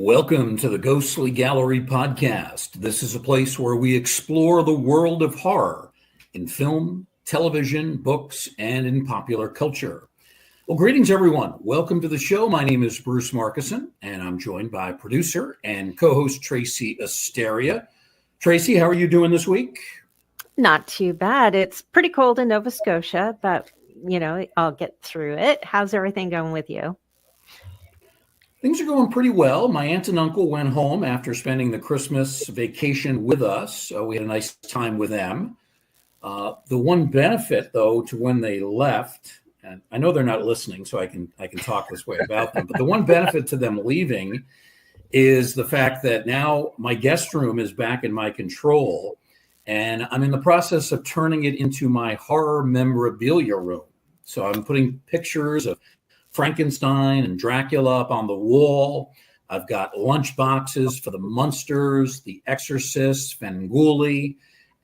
Welcome to the Ghostly Gallery podcast. This is a place where we explore the world of horror in film, television, books, and in popular culture. Well, greetings, everyone. Welcome to the show. My name is Bruce Markison, and I'm joined by producer and co-host Tracy Asteria. Tracy, how are you doing this week? Not too bad. It's pretty cold in Nova Scotia, but, I'll get through it. How's everything going with you? Things are going pretty well. My aunt and uncle went home after spending the Christmas vacation with us, so we had a nice time with them. The one benefit, though, to when they left, and I know they're not listening, so I can talk this way about them, but the one benefit to them leaving is the fact that now my guest room is back in my control, and I'm in the process of turning it into my horror memorabilia room. So I'm putting pictures of Frankenstein and Dracula up on the wall. I've got lunch boxes for the Munsters, the Exorcist, Fanguli,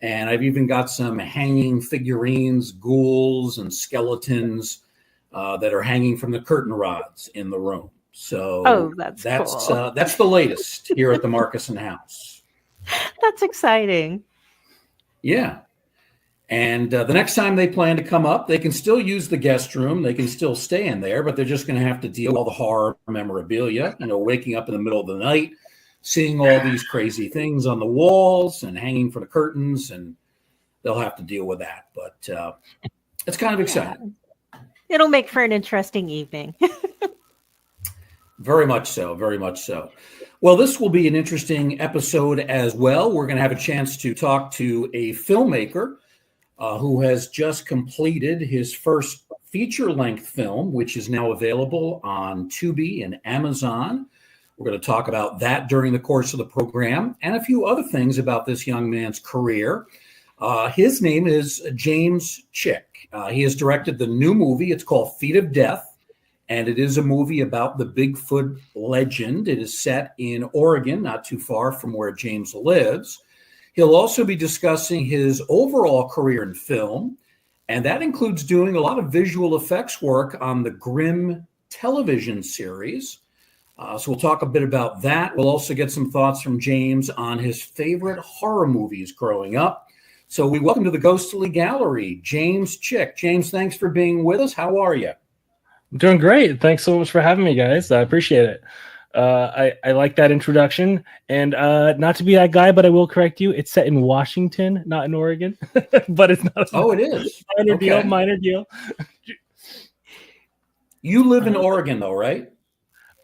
and I've even got some hanging figurines, ghouls, and skeletons that are hanging from the curtain rods in the room. So that's cool. That's the latest here at the Markison house. That's exciting. Yeah. And the next time they plan to come up, they can still use the guest room. They can still stay in there, but they're just going to have to deal with all the horror memorabilia, waking up in the middle of the night, seeing all these crazy things on the walls and hanging from the curtains, and they'll have to deal with that. But it's kind of exciting. It'll make for an interesting evening. Very much so. Very much so. Well, this will be an interesting episode as well. We're going to have a chance to talk to a filmmaker who has just completed his first feature-length film, which is now available on Tubi and Amazon. We're going to talk about that during the course of the program and a few other things about this young man's career. His name is James Chick. He has directed the new movie. It's called Feet of Death, and it is a movie about the Bigfoot legend. It is set in Oregon, not too far from where James lives. He'll also be discussing his overall career in film, and that includes doing a lot of visual effects work on the Grimm television series. So we'll talk a bit about that. We'll also get some thoughts from James on his favorite horror movies growing up. So we welcome to the Ghostly Gallery, James Chick. James, thanks for being with us. How are you? I'm doing great. Thanks so much for having me, guys. I appreciate it. I like that introduction, and not to be that guy, but I will correct you. It's set in Washington, not in Oregon. But it's not. Oh, it is. Minor deal. You live in Oregon, though, right?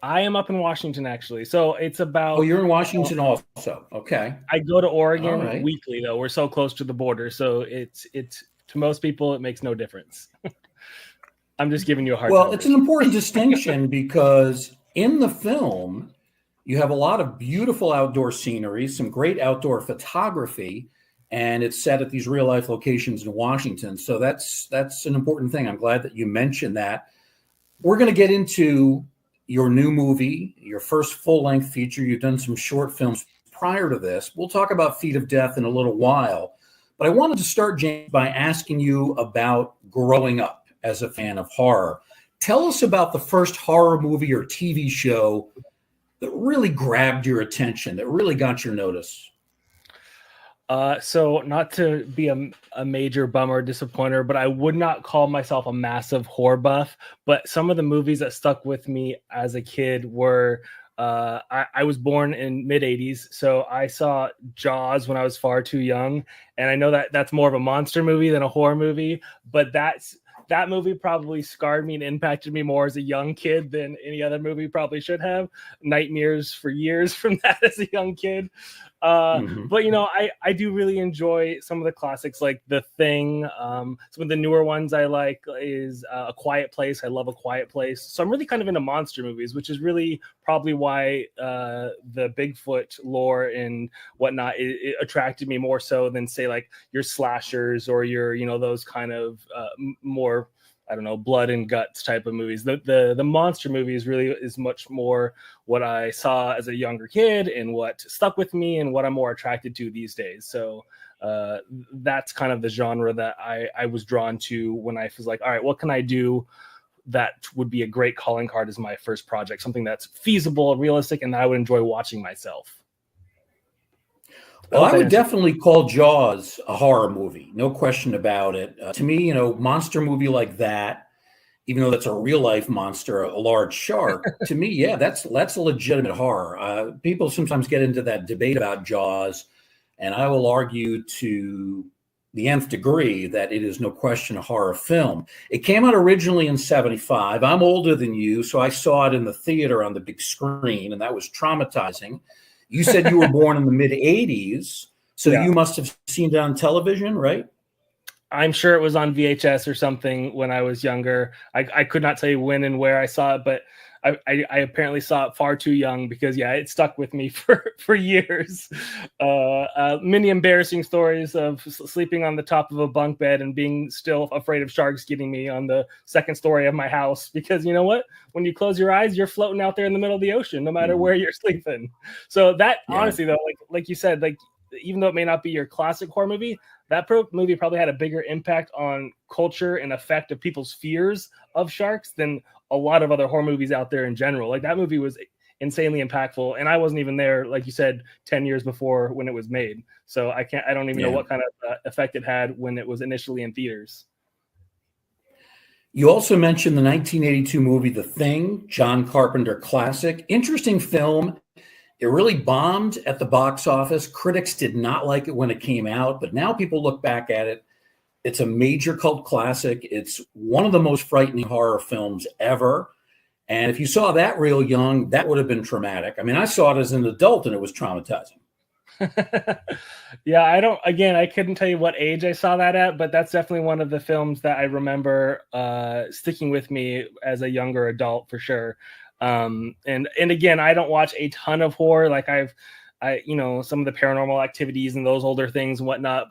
I am up in Washington, actually. So it's about. Oh, you're in Washington also. Okay. I go to Oregon weekly, though. We're so close to the border, so it's to most people it makes no difference. I'm just giving you a hard time. Well, it's an important distinction because in the film, you have a lot of beautiful outdoor scenery, some great outdoor photography, and it's set at these real-life locations in Washington. So that's an important thing. I'm glad that you mentioned that. We're going to get into your new movie, your first full-length feature. You've done some short films prior to this. We'll talk about Feet of Death in a little while. But I wanted to start, James, by asking you about growing up as a fan of horror. Tell us about the first horror movie or TV show that really grabbed your attention, that really got your notice. So not to be a major bummer disappointer, but I would not call myself a massive horror buff. But some of the movies that stuck with me as a kid were, I was born in mid-'80s, so I saw Jaws when I was far too young. And I know that that's more of a monster movie than a horror movie, but that movie probably scarred me and impacted me more as a young kid than any other movie probably should have. Nightmares for years from that as a young kid. But, I do really enjoy some of the classics like The Thing. Some of the newer ones I like is A Quiet Place. I love A Quiet Place. So I'm really kind of into monster movies, which is really probably why the Bigfoot lore and whatnot it attracted me more so than, say, like your slashers or your, those kind of more, I don't know, blood and guts type of movies. The monster movies really is much more what I saw as a younger kid and what stuck with me and what I'm more attracted to these days. So that's kind of the genre that I was drawn to when I was like, all right, what can I do that would be a great calling card as my first project, something that's feasible and realistic and that I would enjoy watching myself. Well, I would definitely call Jaws a horror movie, no question about it. To me, monster movie like that, even though that's a real life monster, a large shark, to me, yeah, that's a legitimate horror. People sometimes get into that debate about Jaws, and I will argue to the nth degree that it is no question a horror film. It came out originally in 1975. I'm older than you, so I saw it in the theater on the big screen, and that was traumatizing. You said you were born in the mid 80s, so you must have seen it on television, right? I'm sure it was on VHS or something when I was younger. I could not tell you when and where I saw it, but I apparently saw it far too young because, it stuck with me for years. Many embarrassing stories of sleeping on the top of a bunk bed and being still afraid of sharks getting me on the second story of my house. Because you know what? When you close your eyes, you're floating out there in the middle of the ocean, no matter where you're sleeping. So that, honestly, though, like you said, even though it may not be your classic horror movie, that movie probably had a bigger impact on culture and effect of people's fears of sharks than a lot of other horror movies out there in general. Like, that movie was insanely impactful, and I wasn't even there, like you said, 10 years before when it was made. So I don't even know what kind of effect it had when it was initially in theaters. You also mentioned the 1982 movie The Thing, John Carpenter classic. Interesting film. It really bombed at the box office. Critics did not like it when it came out, but now people look back at it. It's a major cult classic. It's one of the most frightening horror films ever. And if you saw that real young, that would have been traumatic. I mean, I saw it as an adult and it was traumatizing. I couldn't tell you what age I saw that at, but that's definitely one of the films that I remember sticking with me as a younger adult for sure. And again, I don't watch a ton of horror. Like some of the Paranormal Activities and those older things and whatnot.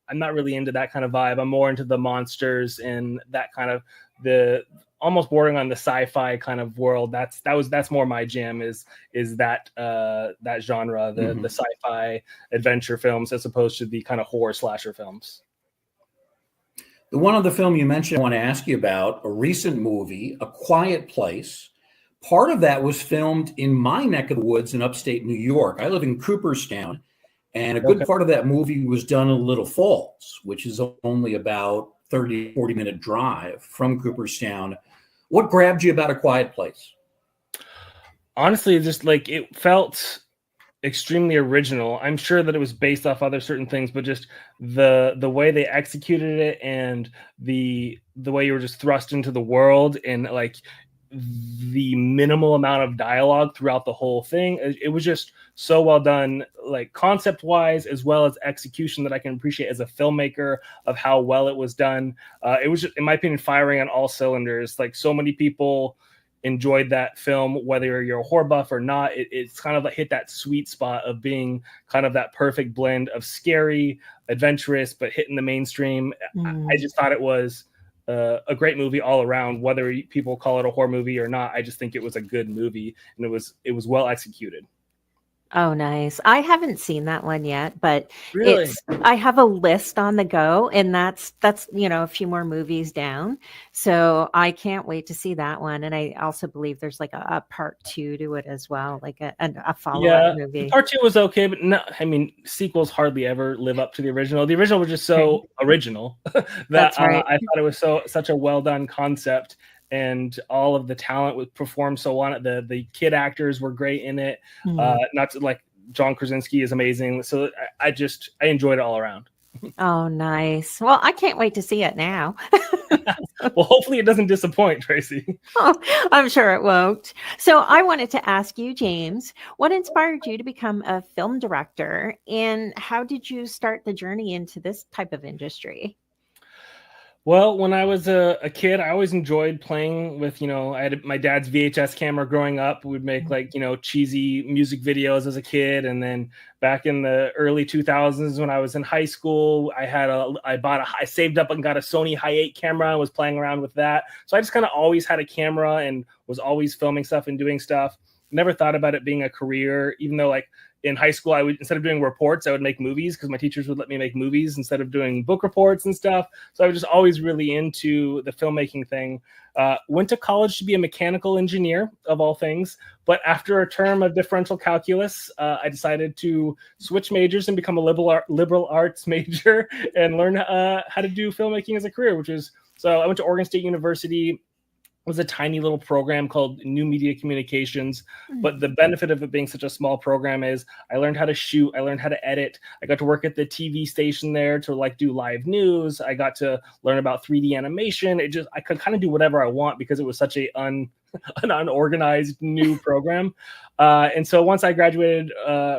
I'm not really into that kind of vibe. I'm more into the monsters and that kind of the almost bordering on the sci-fi kind of world. That's more my jam is that genre, the sci-fi adventure films as opposed to the kind of horror slasher films. The one other film you mentioned I want to ask you about, a recent movie, A Quiet Place. Part of that was filmed in my neck of the woods in upstate New York. I live in Cooperstown, and a good part of that movie was done in Little Falls, which is only about 30, 40-minute drive from Cooperstown. What grabbed you about A Quiet Place? Honestly, just like it felt extremely original. I'm sure that it was based off other certain things, but just the way they executed it and the way you were just thrust into the world and like the minimal amount of dialogue throughout the whole thing. It was just so well done, like concept wise, as well as execution, that I can appreciate as a filmmaker of how well it was done. It was just, in my opinion, firing on all cylinders. Like, so many people enjoyed that film, whether you're a horror buff or not. It's kind of like hit that sweet spot of being kind of that perfect blend of scary, adventurous, but hitting the mainstream. I just thought it was a great movie all around, whether people call it a horror movie or not. I just think it was a good movie, and it was well executed. Oh, nice. I haven't seen that one yet, but Really? I have a list on the go, and that's a few more movies down. So I can't wait to see that one. And I also believe there's like a part 2 to it as well, like a follow-up movie. Part 2 was okay, but no, I mean, sequels hardly ever live up to the original. The original was just so original that That's right. I thought it was such a well done concept. And all of the talent was performed so on it. The kid actors were great in it. Not to, like, John Krasinski is amazing. So I enjoyed it all around. Oh, nice. Well, I can't wait to see it now. Well, hopefully it doesn't disappoint, Tracy. Oh, I'm sure it won't. So I wanted to ask you, James, what inspired you to become a film director, and how did you start the journey into this type of industry? Well, when I was a kid, I always enjoyed playing with, I had my dad's VHS camera growing up. We'd make cheesy music videos as a kid. And then back in the early 2000s, when I was in high school, I saved up and got a Sony Hi8 camera and was playing around with that. So I just kind of always had a camera and was always filming stuff and doing stuff. Never thought about it being a career, even though in high school, I would, instead of doing reports, I would make movies because my teachers would let me make movies instead of doing book reports and stuff. So I was just always really into the filmmaking thing. Went to college to be a mechanical engineer, of all things. But after a term of differential calculus, I decided to switch majors and become a liberal arts major and learn how to do filmmaking as a career, so I went to Oregon State University. Was a tiny little program called New Media Communications. But the benefit of it being such a small program is I learned how to shoot, I learned how to edit. I got to work at the TV station there to like do live news. I got to learn about 3D animation. I could kind of do whatever I want because it was such an unorganized new program. And so once I graduated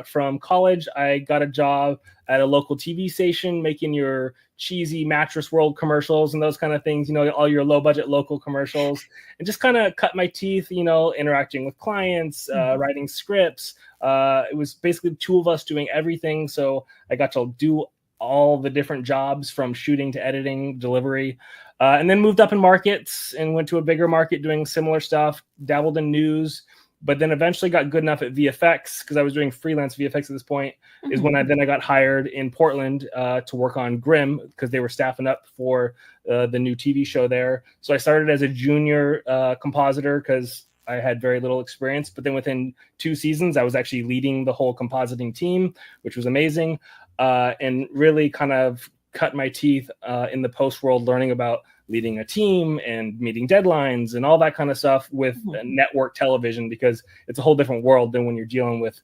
from college, I got a job at a local TV station making your cheesy Mattress World commercials and those kind of things, all your low budget local commercials, and just kind of cut my teeth, interacting with clients, writing scripts. It was basically two of us doing everything. So I got to do all the different jobs from shooting to editing, delivery, and then moved up in markets and went to a bigger market doing similar stuff, dabbled in news, but then eventually got good enough at VFX because I was doing freelance VFX at this point, is when I got hired in Portland to work on Grimm because they were staffing up for the new TV show there. So I started as a junior compositor because I had very little experience, but then within 2 seasons, I was actually leading the whole compositing team, which was amazing, and really kind of cut my teeth in the post world, learning about leading a team and meeting deadlines and all that kind of stuff with network television, because it's a whole different world than when you're dealing with,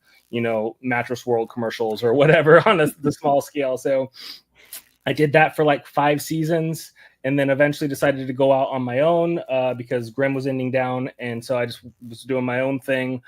Mattress World commercials or whatever on the small scale. So I did that for like 5 seasons and then eventually decided to go out on my own because Grimm was ending down. And so I just was doing my own thing,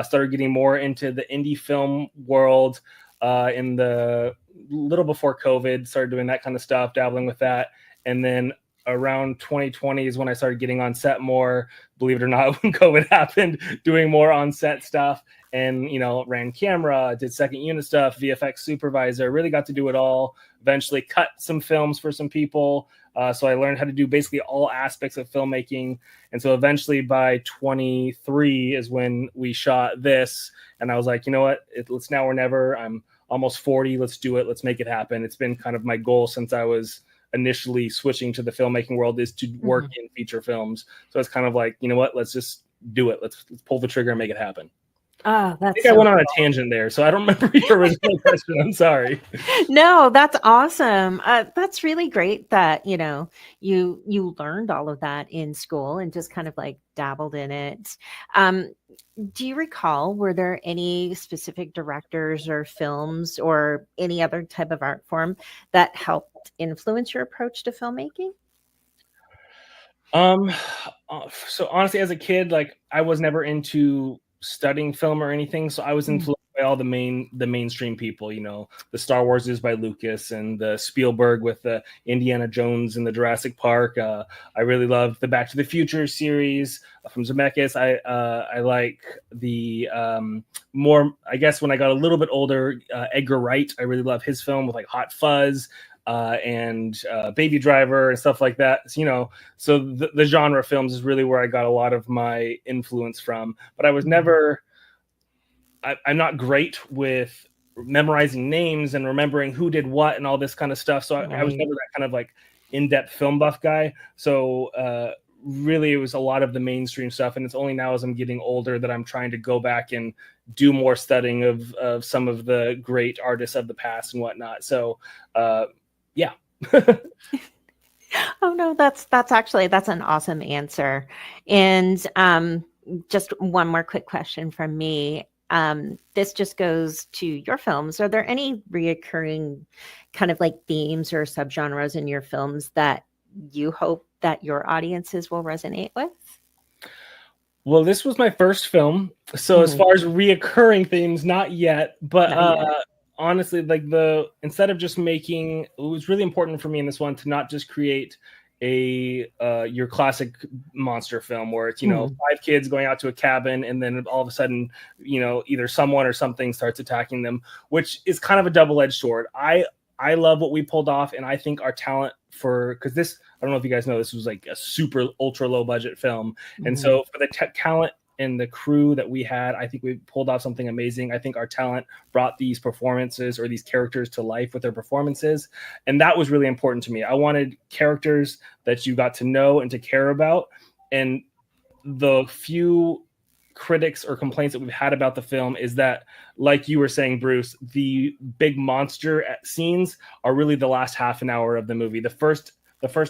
started getting more into the indie film world in the little before COVID, started doing that kind of stuff, dabbling with that. And then around 2020 is when I started getting on set more, believe it or not, when COVID happened, doing more on set stuff and, ran camera, did second unit stuff, VFX supervisor, really got to do it all, eventually cut some films for some people. So I learned how to do basically all aspects of filmmaking. And so eventually by 23 is when we shot this. And I was like, you know what, it's now or never. I'm almost 40. Let's do it. Let's make it happen. It's been kind of my goal since I was initially switching to the filmmaking world, is to work in feature films. So it's kind of like, you know what, let's just do it. Let's pull the trigger and make it happen. Oh, I think I went on a tangent there, so I don't remember your original question. I'm sorry. No, that's awesome. That's really great that, you learned all of that in school and just kind of like dabbled in it. Do you recall, were there any specific directors or films or any other type of art form that helped influence your approach to filmmaking? So honestly, as a kid, like I was never into studying film or anything, so I was influenced by all the mainstream people, the Star Wars is by Lucas and the Spielberg with the Indiana Jones and the Jurassic Park. I really loved the Back to the Future series from Zemeckis. I like the more, I guess when I got a little bit older, Edgar Wright. I really love his film with like Hot Fuzz and Baby Driver and stuff like that. So the genre films is really where I got a lot of my influence from. But I was never, I'm not great with memorizing names and remembering who did what and all this kind of stuff. So I was never that kind of like in-depth film buff guy. So really it was a lot of the mainstream stuff. And it's only now as I'm getting older that I'm trying to go back and do more studying of some of the great artists of the past and whatnot. So yeah. Oh no, that's an awesome answer. And just one more quick question from me. This just goes to your films. Are there any reoccurring kind of like themes or subgenres in your films that you hope that your audiences will resonate with? Well, this was my first film. So as far as reoccurring themes, not yet, but honestly, like instead of just making, it was really important for me in this one to not just create your classic monster film where it's 5 kids going out to a cabin and then all of a sudden either someone or something starts attacking them, which is kind of a double-edged sword. I love what we pulled off, and I think our talent because this, I don't know if you guys know, this was like a super ultra low budget film, and so for the talent and the crew that we had, I think we pulled off something amazing. I think our talent brought these performances or these characters to life with their performances. And that was really important to me. I wanted characters that you got to know and to care about. And the few critics or complaints that we've had about the film is that, like you were saying, Bruce, the big monster scenes are really the last half an hour of the movie. The first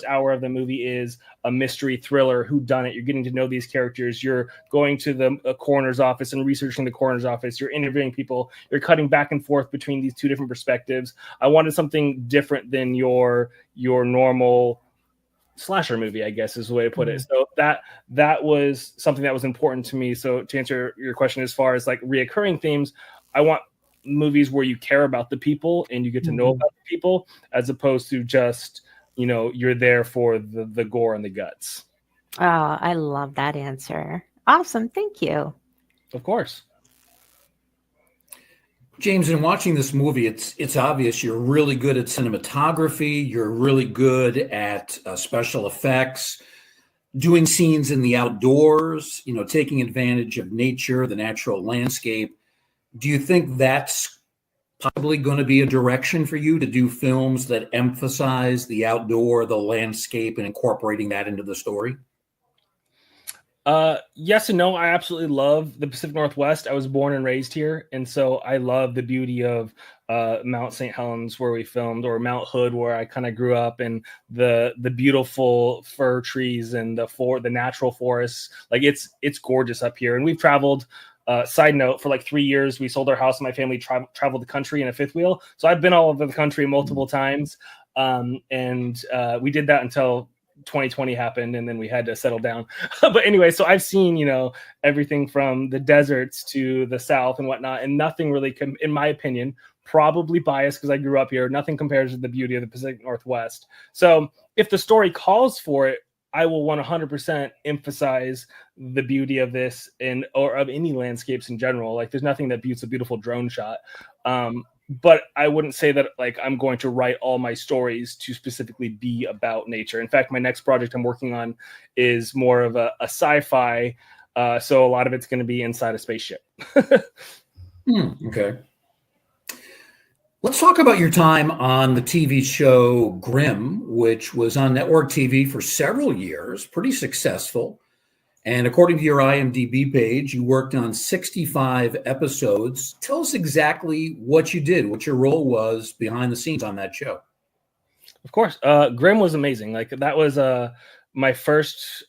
hour of the movie is a mystery thriller, whodunit. You're getting to know these characters. You're going to the coroner's office and researching the coroner's office. You're interviewing people. You're cutting back and forth between these two different perspectives. I wanted something different than your normal slasher movie, I guess is the way to put it. So that was something that was important to me. So to answer your question, as far as like reoccurring themes, I want movies where you care about the people and you get to know about the people, as opposed to just, you're there for the gore and the guts. Oh, I love that answer. Awesome. Thank you. Of course. James, in watching this movie, it's obvious you're really good at cinematography. You're really good at special effects, doing scenes in the outdoors, taking advantage of nature, the natural landscape. Do you think that's possibly going to be a direction for you to do films that emphasize the outdoor, the landscape, and incorporating that into the story? Yes and no. I absolutely love the Pacific Northwest. I was born and raised here, and so I love the beauty of Mount St. Helens, where we filmed, or Mount Hood, where I kind of grew up, and the beautiful fir trees and the natural forests. Like it's gorgeous up here, and we've traveled. Side note, for like 3 years, we sold our house and my family traveled the country in a fifth wheel. So I've been all over the country multiple times. And we did that until 2020 happened, and then we had to settle down. But anyway, so I've seen, everything from the deserts to the South and whatnot, and nothing really, in my opinion, probably biased because I grew up here, nothing compares to the beauty of the Pacific Northwest. So if the story calls for it, I will 100% emphasize the beauty of this or of any landscapes in general. Like there's nothing that beats a beautiful drone shot. But I wouldn't say that like I'm going to write all my stories to specifically be about nature. In fact, my next project I'm working on is more of a sci-fi. So a lot of it's going to be inside a spaceship. Okay. Let's talk about your time on the TV show Grimm, which was on network TV for several years, pretty successful. And according to your IMDb page, you worked on 65 episodes. Tell us exactly what you did, what your role was behind the scenes on that show. Of course. Grimm was amazing. Like that was my first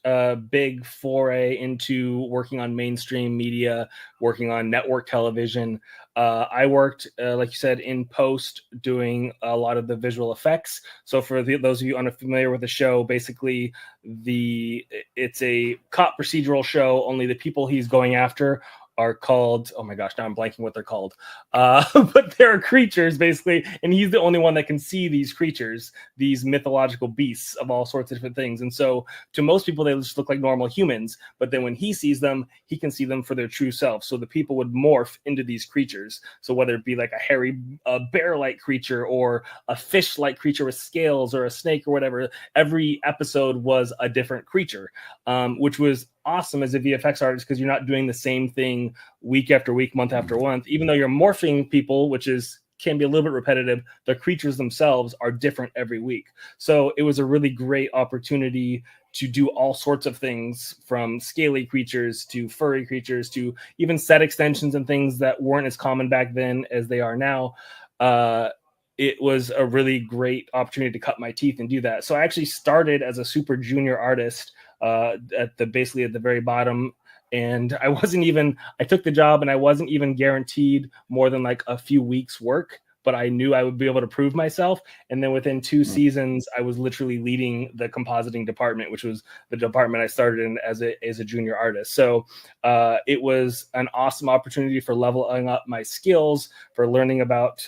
big foray into working on mainstream media, working on network television. I worked, like you said, in post doing a lot of the visual effects. So for those of you unfamiliar with the show, basically it's a cop procedural show. Only the people he's going after are called, oh my gosh, now I'm blanking what they're called. But they're creatures basically, and he's the only one that can see these creatures, these mythological beasts of all sorts of different things. And so to most people, they just look like normal humans, but then when he sees them, he can see them for their true self. So the people would morph into these creatures. So whether it be like a hairy bear-like creature or a fish-like creature with scales or a snake or whatever, every episode was a different creature, which was awesome as a VFX artist because you're not doing the same thing week after week, month after month. Even though you're morphing people, which can be a little bit repetitive, the creatures themselves are different every week. So it was a really great opportunity to do all sorts of things, from scaly creatures to furry creatures to even set extensions and things that weren't as common back then as they are now. It was a really great opportunity to cut my teeth and do that. So I actually started as a super junior artist basically at the very bottom. And I took the job and I wasn't even guaranteed more than like a few weeks work, but I knew I would be able to prove myself. And then within 2 seasons, I was literally leading the compositing department, which was the department I started in as a junior artist. So it was an awesome opportunity for leveling up my skills, for learning about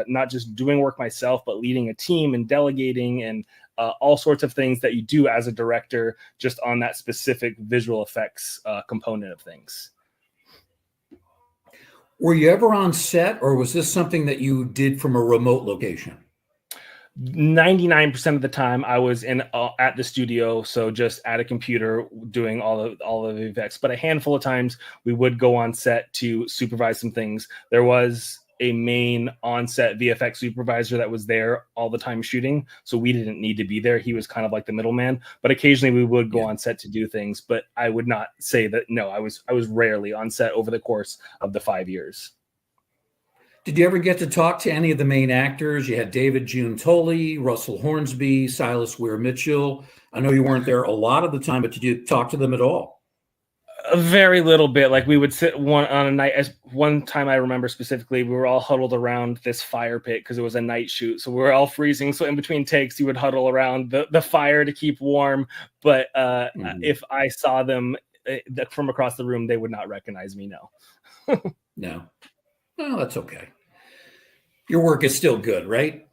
not just doing work myself, but leading a team and delegating and all sorts of things that you do as a director, just on that specific visual effects component of things. Were you ever on set, or was this something that you did from a remote location? 99% of the time I was in at the studio, so just at a computer doing all of the effects. But a handful of times we would go on set to supervise some things. There was a main on-set VFX supervisor that was there all the time shooting, so we didn't need to be there. He was kind of like the middleman, but occasionally we would go on set to do things. But I would not say that. No, I was rarely on set over the course of the 5 years. Did you ever get to talk to any of the main actors? You had David June Tolley, Russell Hornsby, Silas Weir Mitchell. I know you weren't there a lot of the time, but did you talk to them at all? A very little bit. Like we would sit one on a night. As one time I remember specifically, we were all huddled around this fire pit because it was a night shoot, so we were all freezing. So in between takes, you would huddle around the fire to keep warm. But if I saw them from across the room, they would not recognize me. No. No. Well, that's okay. Your work is still good, right?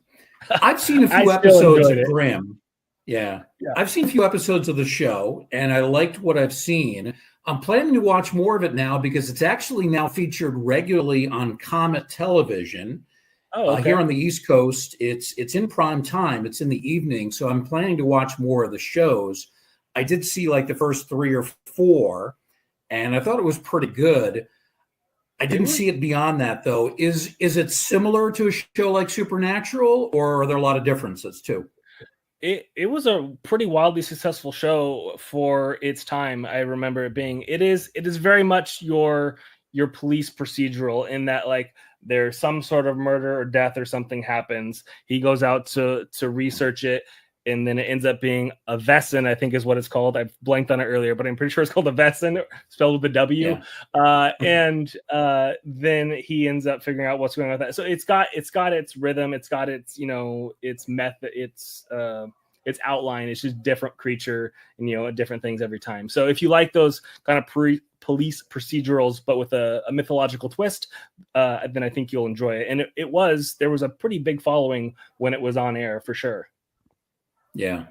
I've seen a few episodes of Grimm. Yeah. I've seen a few episodes of the show, and I liked what I've seen. I'm planning to watch more of it now because it's actually now featured regularly on Comet Television. Here on the East Coast. It's in prime time. It's in the evening, so I'm planning to watch more of the shows. I did see like the first 3 or 4, and I thought it was pretty good. I didn't see it beyond that, though. Is it similar to a show like Supernatural, or are there a lot of differences too? It was a pretty wildly successful show for its time. I remember it being. It is very much your police procedural in that, like, there's some sort of murder or death or something happens. He goes out to research it, and then it ends up being a Vesson, I think is what it's called. I blanked on it earlier, but I'm pretty sure it's called a Vesson, spelled with a W. Yeah. And then he ends up figuring out what's going on with that. So it's got its rhythm, it's got its, its method, its outline. It's just different creature and different things every time. So if you like those kind of police procedurals, but with a mythological twist, then I think you'll enjoy it. And there was a pretty big following when it was on air, for sure. Yeah.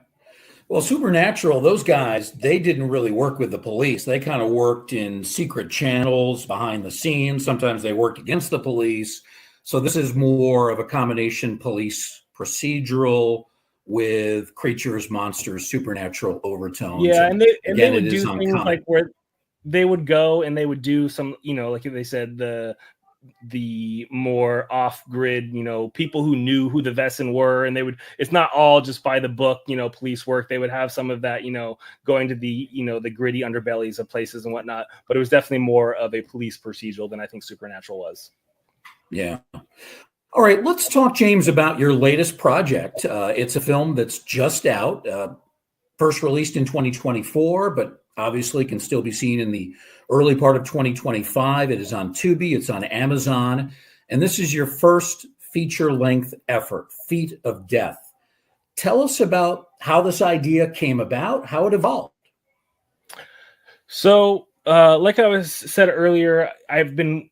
Well, Supernatural, those guys, they didn't really work with the police. They kind of worked in secret channels behind the scenes. Sometimes they worked against the police. So this is more of a combination police procedural with creatures, monsters, supernatural overtones. Yeah, and they would do things like where they would go and they would do some, like they said, the more off-grid, people who knew who the Vesson were, and it's not all just by the book, police work. They would have some of that, going to the, the gritty underbellies of places and whatnot, but it was definitely more of a police procedural than I think Supernatural was. Yeah. All right, let's talk, James, about your latest project. It's a film that's just out, first released in 2024, but obviously can still be seen in the early part of 2025. It is on Tubi, it's on Amazon, and this is your first feature-length effort, Feet of Death. Tell us about how this idea came about, how it evolved. So, like I said earlier, I've been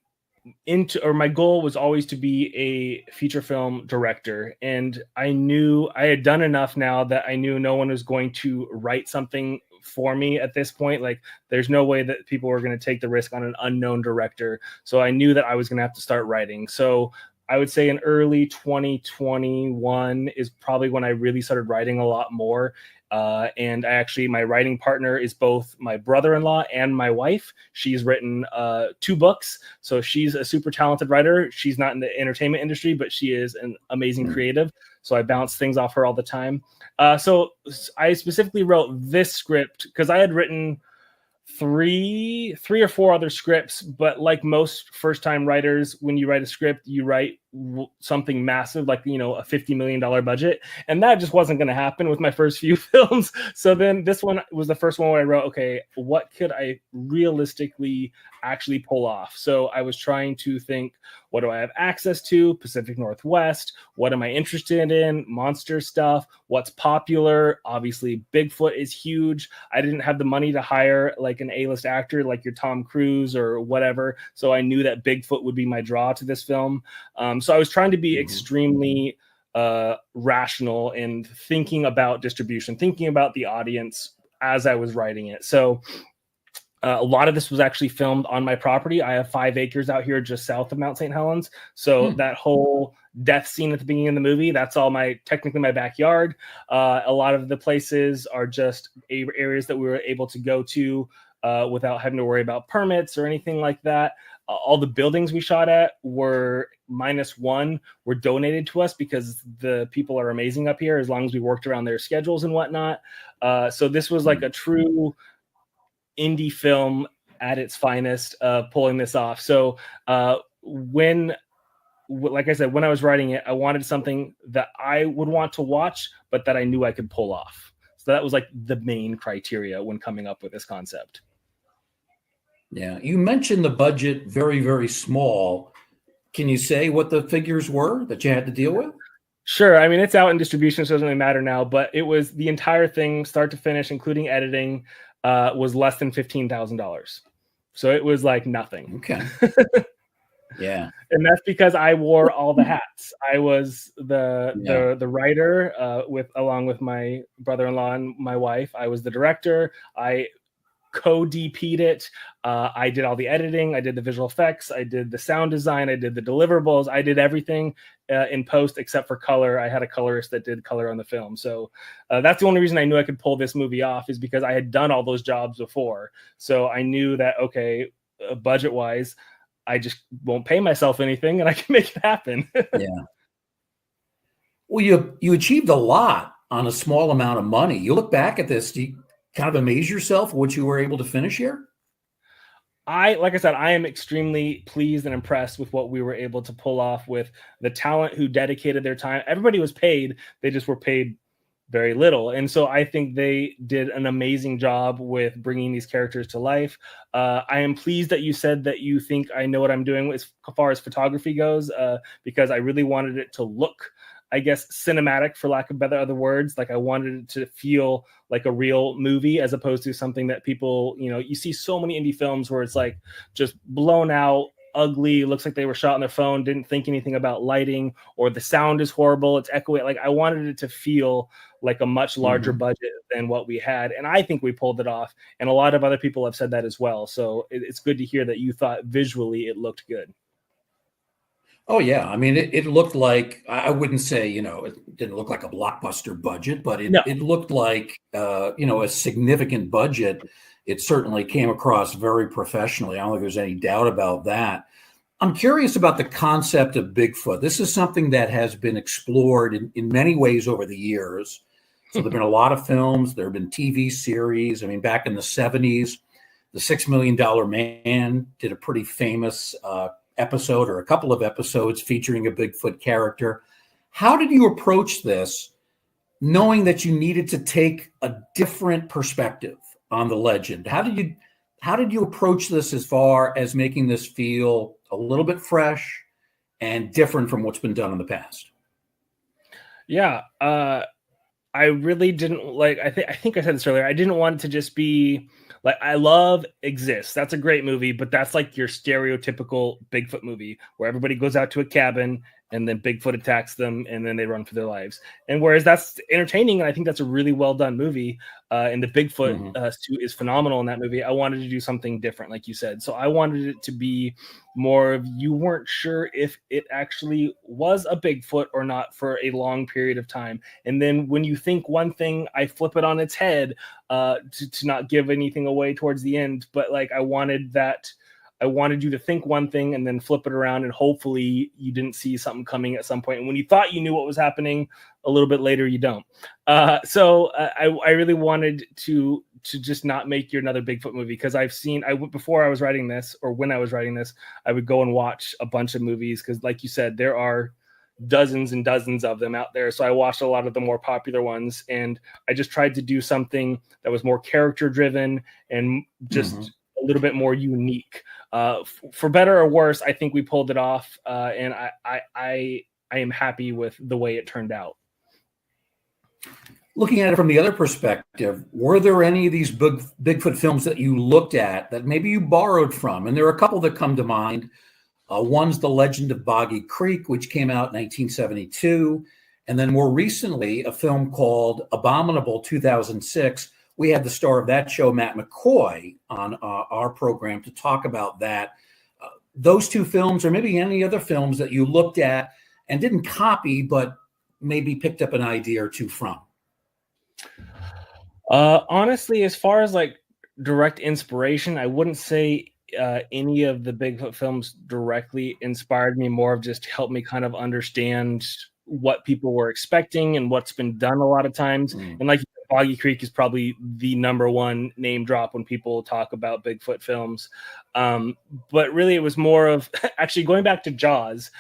my goal was always to be a feature film director, and I knew I had done enough now that I knew no one was going to write something for me at this point. Like, there's no way that people were going to take the risk on an unknown director. So I knew that I was going to have to start writing. So I would say in early 2021 is probably when I really started writing a lot more. And my writing partner is both my brother-in-law and my wife. She's written 2 books. So she's a super talented writer. She's not in the entertainment industry, but she is an amazing creative. So I bounce things off her all the time. So I specifically wrote this script because I had written three or four other scripts, but like most first-time writers, when you write a script, you write something massive, like, a $50 million budget, and that just wasn't going to happen with my first few films. So then this one was the first one where I wrote, okay, what could I realistically actually pull off? So I was trying to think, what do I have access to? Pacific Northwest. What am I interested in? Monster stuff. What's popular? Obviously, Bigfoot is huge. I didn't have the money to hire like an A-list actor like your Tom Cruise or whatever. So I knew that Bigfoot would be my draw to this film. So I was trying to be extremely rational in thinking about distribution, thinking about the audience as I was writing it. So a lot of this was actually filmed on my property. I have 5 acres out here just south of Mount St. Helens. So that whole death scene at the beginning of the movie, that's all technically my backyard. A lot of the places are just areas that we were able to go to without having to worry about permits or anything like that. All the buildings we shot at were -1 were donated to us because the people are amazing up here, as long as we worked around their schedules and whatnot. So this was like a true indie film at its finest, pulling this off. So like I said, when I was writing it, I wanted something that I would want to watch, but that I knew I could pull off. So that was like the main criteria when coming up with this concept. Yeah. You mentioned the budget very, very small. Can you say what the figures were that you had to deal with? Sure. I mean, it's out in distribution, so it doesn't really matter now, but it was the entire thing, start to finish, including editing, was less than $15,000. So it was like nothing. Okay. Yeah. And that's because I wore all the hats. I was the writer along with my brother-in-law and my wife. I was the director. I co-DP'd it. I did all the editing. I did the visual effects. I did the sound design. I did the deliverables. I did everything in post except for color. I had a colorist that did color on the film. So that's the only reason I knew I could pull this movie off, is because I had done all those jobs before. So I knew that, okay, budget-wise, I just won't pay myself anything and I can make it happen. Yeah. Well, you achieved a lot on a small amount of money. You look back at this, do you kind of amaze yourself what you were able to finish here? Like I said, I am extremely pleased and impressed with what we were able to pull off with the talent who dedicated their time. Everybody was paid. They just were paid very little. And so I think they did an amazing job with bringing these characters to life. I am pleased that you said that you think I know what I'm doing as far as photography goes, because I really wanted it to look, I guess, cinematic, for lack of other words. Like, I wanted it to feel like a real movie, as opposed to something that people, you see so many indie films where it's like just blown out, ugly, looks like they were shot on their phone, didn't think anything about lighting, or the sound is horrible, it's echoey. Like, I wanted it to feel like a much larger budget than what we had, and I think we pulled it off, and a lot of other people have said that as well. So it's good to hear that you thought visually it looked good. Oh yeah, I mean, it looked like, I wouldn't say, it didn't look like a blockbuster budget, but it looked like a significant budget. It certainly came across very professionally. I don't think there's any doubt about that. I'm curious about the concept of Bigfoot. This is something that has been explored in many ways over the years. So there've been a lot of films, there have been TV series. I mean, back in the 70s, the $6 Million Man did a pretty famous episode, or a couple of episodes, featuring a Bigfoot character. How did you approach this, knowing that you needed to take a different perspective on the legend? How did you approach this as far as making this feel a little bit fresh and different from what's been done in the past? Yeah, I really didn't I think I said this earlier. I didn't want it to just be like, I love Exists. That's a great movie, but that's like your stereotypical Bigfoot movie where everybody goes out to a cabin and then Bigfoot attacks them and then they run for their lives. And whereas that's entertaining, and I think that's a really well done movie, and the Bigfoot suit is phenomenal in that movie, I wanted to do something different, like you said. So I wanted it to be more of, you weren't sure if it actually was a Bigfoot or not for a long period of time. And then when you think one thing, I flip it on its head, to not give anything away towards the end. But like, I wanted you to think one thing and then flip it around, and hopefully you didn't see something coming at some point. And when you thought you knew what was happening, a little bit later, you don't. So I really wanted to just not make you another Bigfoot movie, because before I was writing this, or when I was writing this, I would go and watch a bunch of movies, because like you said, there are dozens and dozens of them out there. So I watched a lot of the more popular ones, and I just tried to do something that was more character driven and just a little bit more unique. For better or worse, I think we pulled it off, and I am happy with the way it turned out. Looking at it from the other perspective, were there any of these Bigfoot films that you looked at that maybe you borrowed from? And there are a couple that come to mind. One's The Legend of Boggy Creek, which came out in 1972. And then more recently, a film called Abominable 2006. We had the star of that show, Matt McCoy, on our program to talk about that. Those two films, or maybe any other films that you looked at and didn't copy, but maybe picked up an idea or two from? Honestly, as far as like direct inspiration, I wouldn't say any of the Bigfoot films directly inspired me. More of just helped me kind of understand what people were expecting and what's been done a lot of times. And like Boggy Creek is probably the number one name drop when people talk about Bigfoot films. But really it was more of actually going back to Jaws,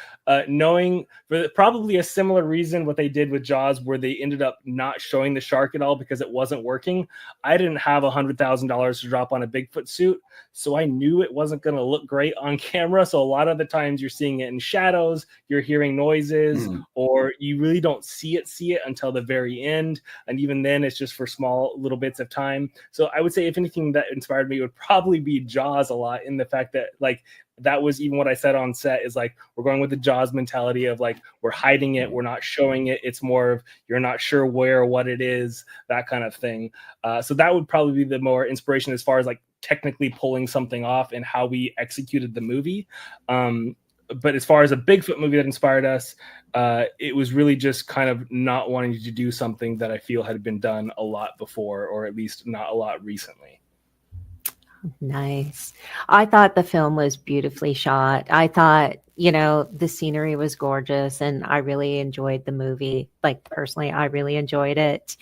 knowing for probably a similar reason what they did with Jaws, where they ended up not showing the shark at all because it wasn't working. I didn't have $100,000 to drop on a Bigfoot suit, so I knew it wasn't going to look great on camera. So a lot of the times you're seeing it in shadows, you're hearing noises, or you really don't see it until the very end. And even then it's just for small little bits of time. So I would say if anything that inspired me would probably be Jaws a lot, in the fact that like that was even what I said on set, is like, we're going with the Jaws mentality of like, we're hiding it, we're not showing it. It's more of, you're not sure where, what it is, that kind of thing. So that would probably be the more inspiration as far as like technically pulling something off and how we executed the movie. But as far as a Bigfoot movie that inspired us, it was really just kind of not wanting to do something that I feel had been done a lot before, or at least not a lot recently. Nice. I thought the film was beautifully shot. I thought, the scenery was gorgeous, and I really enjoyed the movie. Like, personally, I really enjoyed it.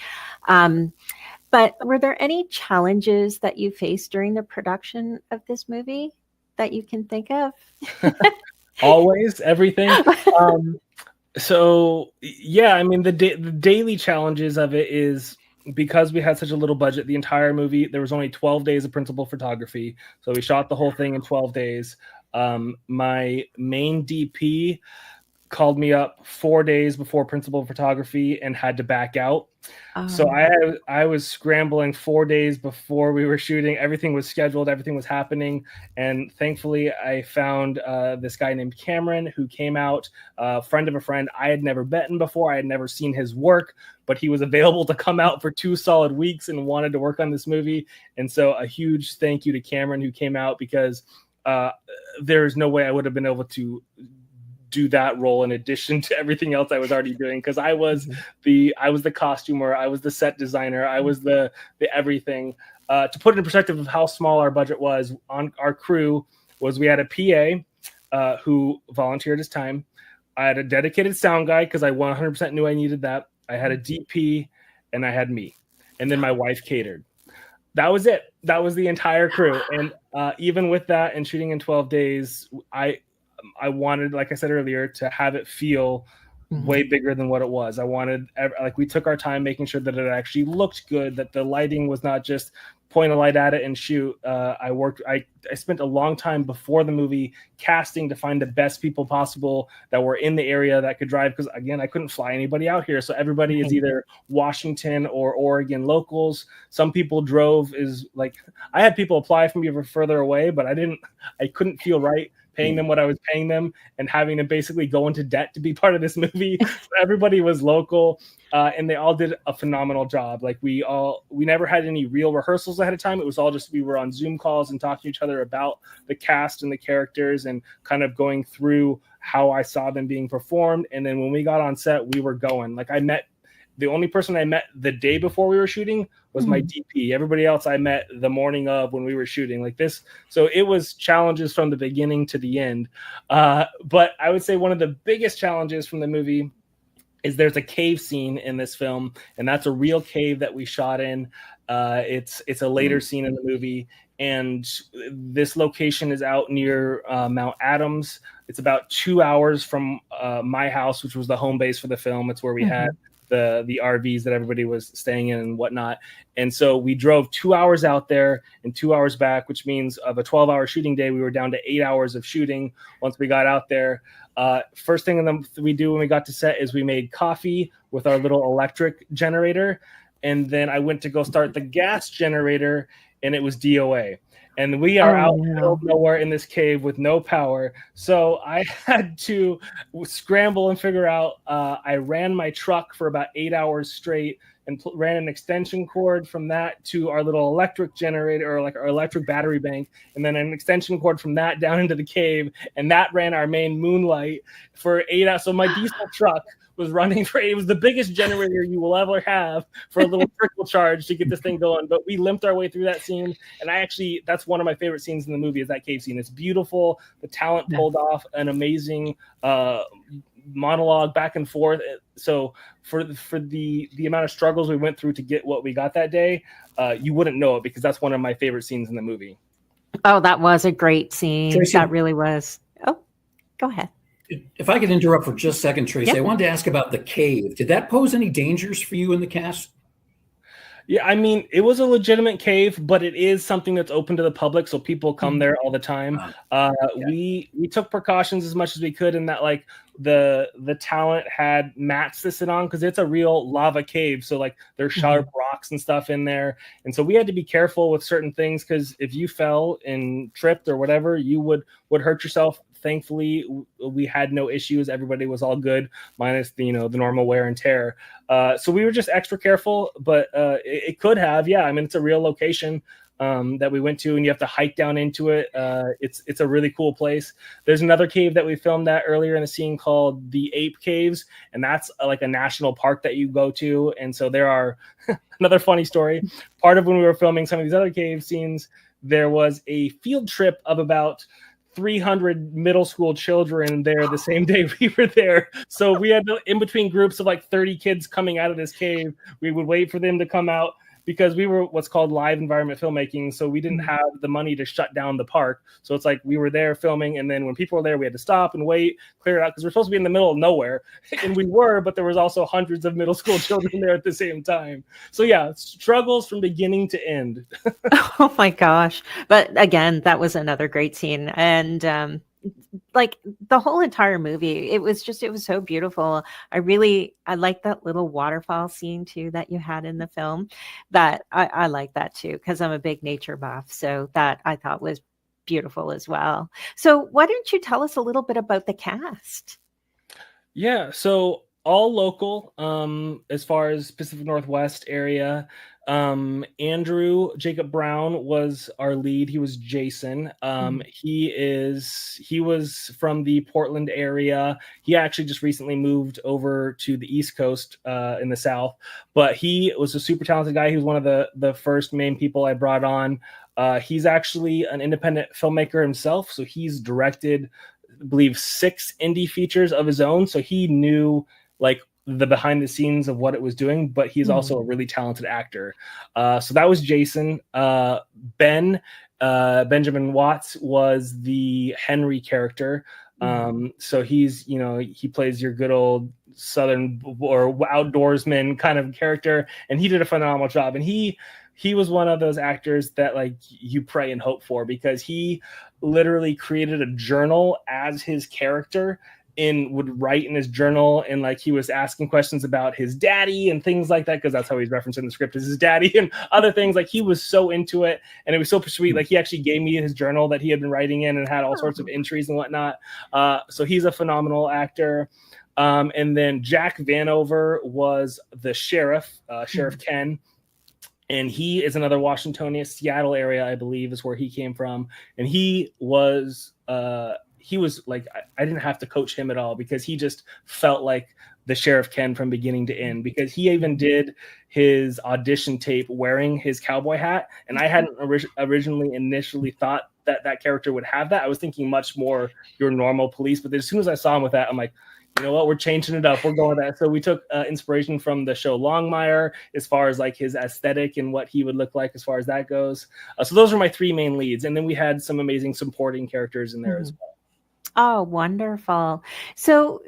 But were there any challenges that you faced during the production of this movie that you can think of? Always, everything. So yeah, I mean, the daily challenges of it is, because we had such a little budget, the entire movie, there was only 12 days of principal photography. So we shot the whole thing in 12 days. My main DP called me up 4 days before principal photography and had to back out. So I was scrambling 4 days before we were shooting. Everything was scheduled, everything was happening. And thankfully I found this guy named Cameron, who came out, a friend of a friend. I had never met him before. I had never seen his work, but he was available to come out for 2 solid weeks and wanted to work on this movie. And so a huge thank you to Cameron, who came out, because there's no way I would have been able to do that role in addition to everything else I was already doing, because I was the costumer, I was the set designer, I was the everything. To put it in perspective of how small our budget was on our crew, was we had a PA who volunteered his time. I had a dedicated sound guy because I 100% knew I needed that. I had a DP, and I had me, and then my wife catered. That was it. That was the entire crew. And even with that and shooting in 12 days, I wanted, like I said earlier, to have it feel way bigger than what it was. I wanted, like, we took our time making sure that it actually looked good, that the lighting was not just point a light at it and shoot. I spent a long time before the movie casting to find the best people possible that were in the area that could drive, because again, I couldn't fly anybody out here. So everybody is either Washington or Oregon locals. Some people drove, is like, I had people apply for me for further away, but I couldn't feel right paying them what I was paying them and having to basically go into debt to be part of this movie. So everybody was local, and they all did a phenomenal job. Like, we never had any real rehearsals ahead of time. It was all just, we were on Zoom calls and talking to each other about the cast and the characters and kind of going through how I saw them being performed. And then when we got on set, we were going. Like, the only person I met the day before we were shooting was my DP. Everybody else I met the morning of when we were shooting, like this. So it was challenges from the beginning to the end. But I would say one of the biggest challenges from the movie is there's a cave scene in this film, and that's a real cave that we shot in. It's a later scene in the movie, and this location is out near Mount Adams. It's about 2 hours from my house, which was the home base for the film. It's where we had the RVs that everybody was staying in and whatnot. And so we drove 2 hours out there and 2 hours back, which means of a 12-hour shooting day, we were down to 8 hours of shooting once we got out there. First thing we do when we got to set is we made coffee with our little electric generator. And then I went to go start the gas generator, and it was DOA. And we are out in the middle of nowhere in this cave with no power. So I had to scramble and figure out, I ran my truck for about 8 hours straight and ran an extension cord from that to our little electric generator, or like our electric battery bank, and then an extension cord from that down into the cave, and that ran our main moonlight for 8 hours. So my diesel truck was running for, it was the biggest generator you will ever have for a little trickle charge to get this thing going. But we limped our way through that scene, and that's one of my favorite scenes in the movie, is that cave scene. It's beautiful. The talent pulled off an amazing monologue back and forth. So for the amount of struggles we went through to get what we got that day, you wouldn't know it, because that's one of my favorite scenes in the movie. Oh, that was a great scene. Tracy, that really was. Oh, go ahead. If I could interrupt for just a second, Tracy, Yep. I wanted to ask about the cave. Did that pose any dangers for you in the cast? Yeah, I mean, it was a legitimate cave, but it is something that's open to the public, so people come there all the time. We took precautions as much as we could, in that like the talent had mats to sit on, because it's a real lava cave, so like there's sharp rocks and stuff in there, and so we had to be careful with certain things, because if you fell and tripped or whatever, you would hurt yourself. Thankfully, we had no issues. Everybody was all good, minus the normal wear and tear. So we were just extra careful, but it could have. Yeah, I mean, it's a real location that we went to, and you have to hike down into it. It's a really cool place. There's another cave that we filmed that earlier in the scene called the Ape Caves, and that's like a national park that you go to. And so there are another funny story. Part of when we were filming some of these other cave scenes, there was a field trip of about 300 middle school children there the same day we were there. So we had, in between groups of like 30 kids coming out of this cave, we would wait for them to come out, because we were what's called live environment filmmaking. So we didn't have the money to shut down the park. So it's like we were there filming, and then when people were there, we had to stop and wait, clear it out, because we're supposed to be in the middle of nowhere. And we were, but there was also hundreds of middle school children there at the same time. So yeah, struggles from beginning to end. Oh my gosh. But again, that was another great scene. And like the whole entire movie, it was so beautiful. I like that little waterfall scene too that you had in the film. That I like that too, because I'm a big nature buff. So that I thought was beautiful as well. So why don't you tell us a little bit about the cast? Yeah, so all local, as far as Pacific Northwest area. Andrew Jacob Brown was our lead. He was Jason. He was from the Portland area. He actually just recently moved over to the East Coast in the South, but he was a super talented guy. He was one of the first main people I brought on. He's actually an independent filmmaker himself, so he's directed, I believe, 6 indie features of his own. So he knew like the behind the scenes of what it was doing, but he's also a really talented actor. So that was Jason. Benjamin Watts was the Henry character. So he's, he plays your good old Southern or outdoorsman kind of character, and he did a phenomenal job. And he was one of those actors that like you pray and hope for, because he literally created a journal as his character, and would write in his journal, and like he was asking questions about his daddy and things like that, because that's how he's referenced in the script, is his daddy and other things. Like he was so into it, and it was so sweet. Like he actually gave me his journal that he had been writing in, and had all sorts of entries and whatnot. So he's a phenomenal actor. And then Jack Vanover was the sheriff, Sheriff Ken. And he is another Washingtonian, Seattle area, I believe, is where he came from. And he was like, I didn't have to coach him at all, because he just felt like the Sheriff Ken from beginning to end, because he even did his audition tape wearing his cowboy hat. And I hadn't initially thought that character would have that. I was thinking much more your normal police, but as soon as I saw him with that, I'm like, you know what, we're changing it up. We're going with that. So we took inspiration from the show Longmire as far as like his aesthetic and what he would look like as far as that goes. So those are my 3 main leads. And then we had some amazing supporting characters in there as well. Oh, wonderful. So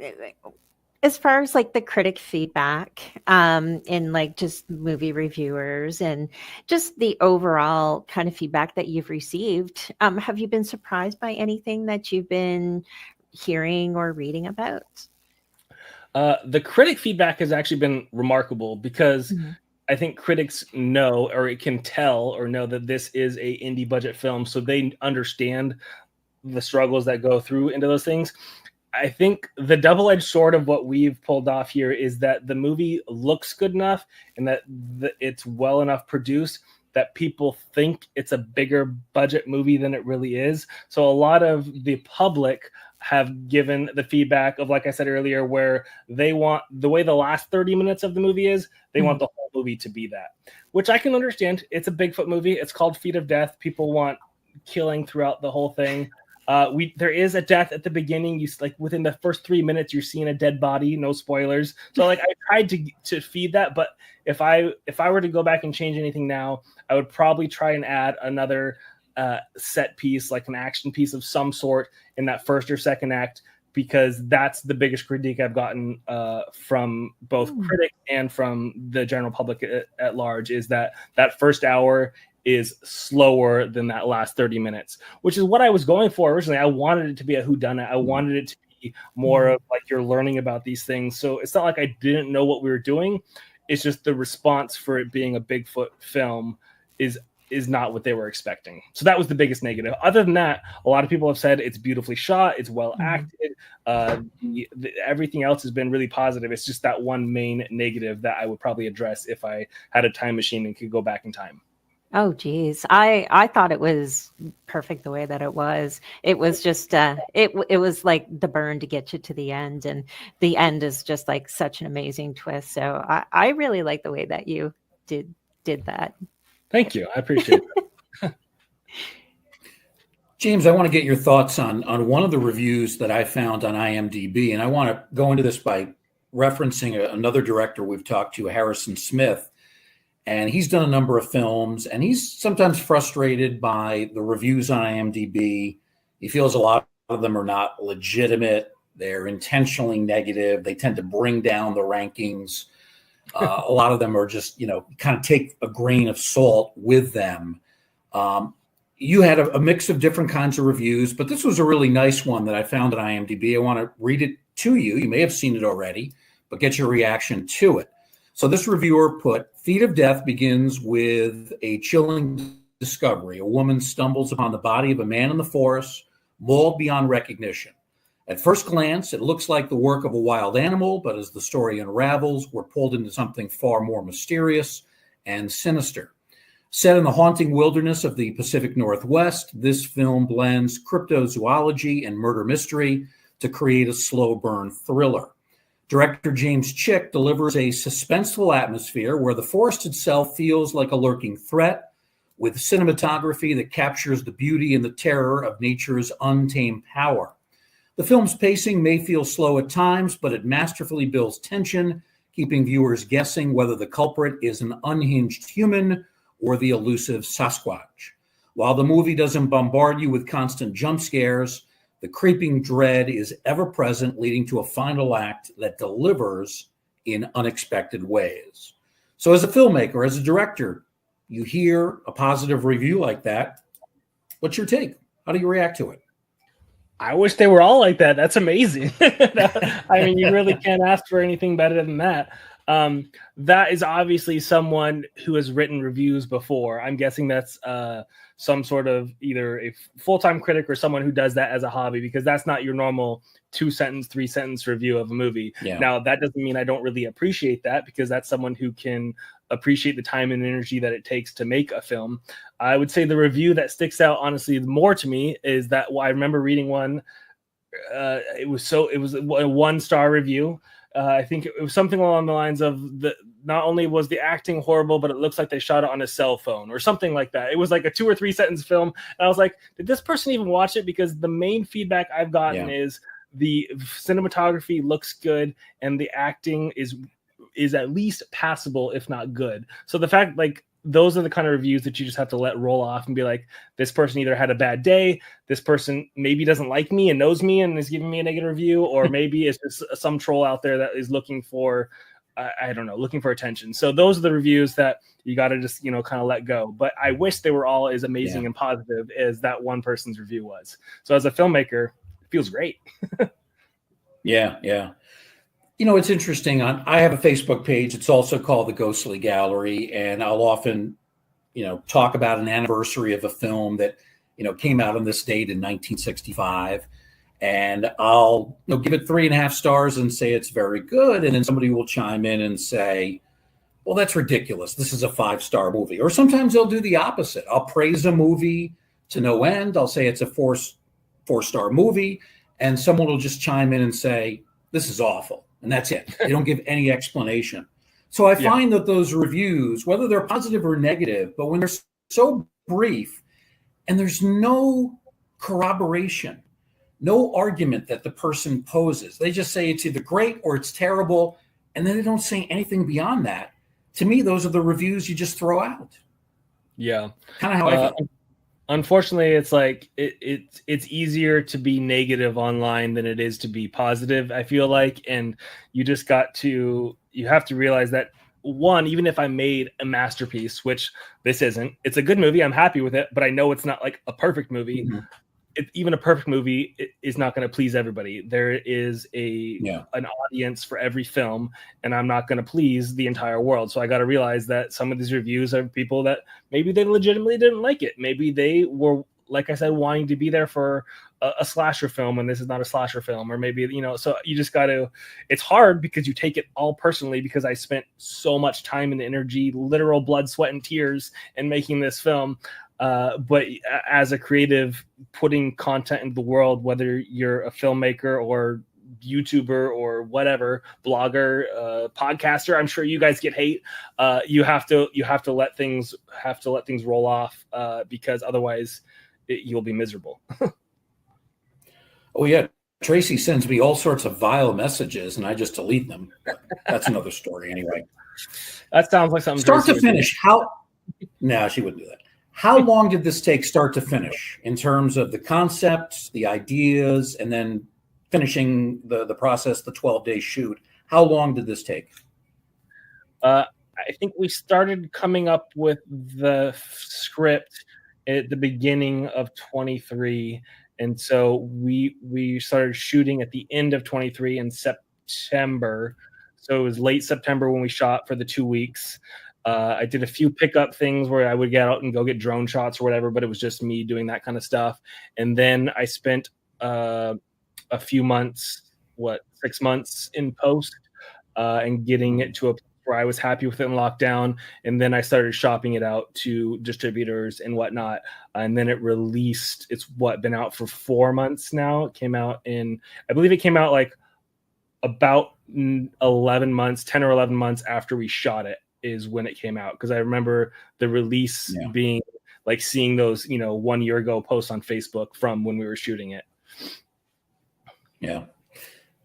as far as like the critic feedback, in like just movie reviewers and just the overall kind of feedback that you've received, have you been surprised by anything that you've been hearing or reading about? The critic feedback has actually been remarkable, because I think critics know, or it can tell or know, that this is a indie budget film, so they understand the struggles that go through into those things. I think the double-edged sword of what we've pulled off here is that the movie looks good enough and that it's well enough produced that people think it's a bigger budget movie than it really is. So a lot of the public have given the feedback of, like I said earlier, where they want the way the last 30 minutes of the movie is, they want the whole movie to be that, which I can understand. It's a Bigfoot movie. It's called Feet of Death. People want killing throughout the whole thing. There is a death at the beginning. You like within the first 3 minutes, you're seeing a dead body. No spoilers. So like I tried to feed that, but if I were to go back and change anything now, I would probably try and add another set piece, like an action piece of some sort in that first or second act, because that's the biggest critique I've gotten from both critics and from the general public at large, is that first hour is slower than that last 30 minutes, which is what I was going for originally. I wanted it to be a whodunit. I wanted it to be more of like you're learning about these things. So it's not like I didn't know what we were doing. It's just the response for it being a Bigfoot film is not what they were expecting. So that was the biggest negative. Other than that, a lot of people have said it's beautifully shot, it's well acted. Everything else has been really positive. It's just that one main negative that I would probably address if I had a time machine and could go back in time. Oh, geez. I thought it was perfect the way that it was. It was just, it was like the burn to get you to the end. And the end is just like such an amazing twist. So I really like the way that you did that. Thank you. I appreciate that. James, I want to get your thoughts on one of the reviews that I found on IMDb. And I want to go into this by referencing another director we've talked to, Harrison Smith. And he's done a number of films, and he's sometimes frustrated by the reviews on IMDb. He feels a lot of them are not legitimate. They're intentionally negative. They tend to bring down the rankings. A lot of them are just, kind of take a grain of salt with them. You had a mix of different kinds of reviews, but this was a really nice one that I found on IMDb. I want to read it to you. You may have seen it already, but get your reaction to it. So this reviewer put, Feet of Death begins with a chilling discovery. A woman stumbles upon the body of a man in the forest, mauled beyond recognition. At first glance, it looks like the work of a wild animal, but as the story unravels, we're pulled into something far more mysterious and sinister. Set in the haunting wilderness of the Pacific Northwest, this film blends cryptozoology and murder mystery to create a slow burn thriller. Director James Chick delivers a suspenseful atmosphere where the forest itself feels like a lurking threat, with cinematography that captures the beauty and the terror of nature's untamed power. The film's pacing may feel slow at times, but it masterfully builds tension, keeping viewers guessing whether the culprit is an unhinged human or the elusive Sasquatch. While the movie doesn't bombard you with constant jump scares, the creeping dread is ever present, leading to a final act that delivers in unexpected ways. So as a filmmaker, as a director, you hear a positive review like that. What's your take? How do you react to it? I wish they were all like that. That's amazing. I mean, you really can't ask for anything better than that. That is obviously someone who has written reviews before. I'm guessing that's some sort of either a full-time critic or someone who does that as a hobby, because that's not your normal 2-sentence, 3-sentence review of a movie. Yeah. Now, that doesn't mean I don't really appreciate that, because that's someone who can appreciate the time and energy that it takes to make a film. I would say the review that sticks out, honestly, more to me is that I remember reading one. It was a 1-star review. I think it was something along the lines of not only was the acting horrible, but it looks like they shot it on a cell phone or something like that. It was like a 2 or 3 sentence film. And I was like, did this person even watch it? Because the main feedback I've gotten is the cinematography looks good and the acting is at least passable, if not good. So the fact, like, those are the kind of reviews that you just have to let roll off and be like, this person either had a bad day, this person maybe doesn't like me and knows me and is giving me a negative review, or maybe it's just some troll out there that is looking for, looking for attention. So those are the reviews that you got to just, kind of let go. But I wish they were all as amazing and positive as that one person's review was. So as a filmmaker, it feels great. Yeah. It's interesting. I have a Facebook page. It's also called the Ghostly Gallery, and I'll often, talk about an anniversary of a film that, came out on this date in 1965. and I'll give it 3.5 stars and say it's very good. And then somebody will chime in and say, well, that's ridiculous. This is a 5-star movie. Or sometimes they'll do the opposite. I'll praise a movie to no end. I'll say it's a 4-star movie. And someone will just chime in and say, this is awful. And that's it. They don't give any explanation. So I find that those reviews, whether they're positive or negative, but when they're so brief and there's no corroboration, no argument that the person poses, they just say it's either great or it's terrible, and then they don't say anything beyond that. To me, those are the reviews you just throw out. Yeah. Kind of how I feel. Unfortunately, it's like it's easier to be negative online than it is to be positive, I feel like. And you have to realize that, one, even if I made a masterpiece, which this isn't, it's a good movie, I'm happy with it, but I know it's not like a perfect movie. Mm-hmm. Even a perfect movie is not going to please everybody. There is an audience for every film, and I'm not going to please the entire world. So I got to realize that some of these reviews are people that maybe they legitimately didn't like it. Maybe they were, like I said, wanting to be there for a slasher film, and this is not a slasher film. Or maybe, so you just got to, it's hard because you take it all personally, because I spent so much time and energy, literal blood, sweat, and tears in making this film. But as a creative, putting content into the world, whether you're a filmmaker or YouTuber or whatever, blogger, podcaster, I'm sure you guys get hate. You have to let things roll off, because otherwise you'll be miserable. Oh yeah, Tracy sends me all sorts of vile messages, and I just delete them. That's another story, anyway. That sounds like something. Start to finish. No, she wouldn't do that. How long did this take start to finish in terms of the concepts, the ideas, and then finishing the process, the 12-day shoot? How long did this take? I think we started coming up with the script at the beginning of 23. And so we started shooting at the end of 23 in September. So it was late September when we shot for the 2 weeks. I did a few pickup things where I would get out and go get drone shots or whatever, but it was just me doing that kind of stuff. And then I spent a few months, 6 months in post, and getting it to a place where I was happy with it in lockdown. And then I started shopping it out to distributors and whatnot. And then it released. It's been out for 4 months now. It came out I believe it came out like about 10 or 11 months after we shot it is when it came out. Because I remember the release being like seeing those, 1 year ago posts on Facebook from when we were shooting it. Yeah.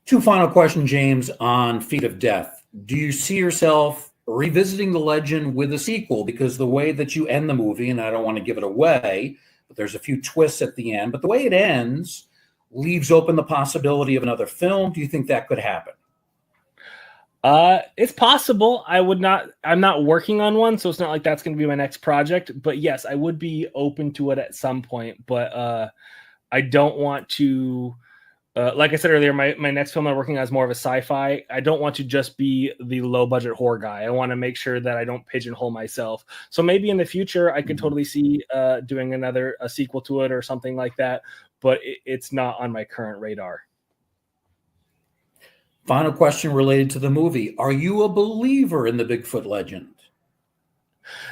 2 final questions, James, on Feet of Death. Do you see yourself revisiting the legend with a sequel? Because the way that you end the movie, and I don't want to give it away, but there's a few twists at the end, but the way it ends leaves open the possibility of another film. Do you think that could happen? It's possible. I'm not working on one, so it's not like that's going to be my next project, but yes, I would be open to it at some point, but I don't want to, like I said earlier, my next film I'm working on is more of a sci-fi. I don't want to just be the low budget horror guy. I want to make sure that I don't pigeonhole myself. So maybe in the future, I could totally see doing a sequel to it or something like that, but it's not on my current radar. Final question related to the movie. Are you a believer in the Bigfoot legend?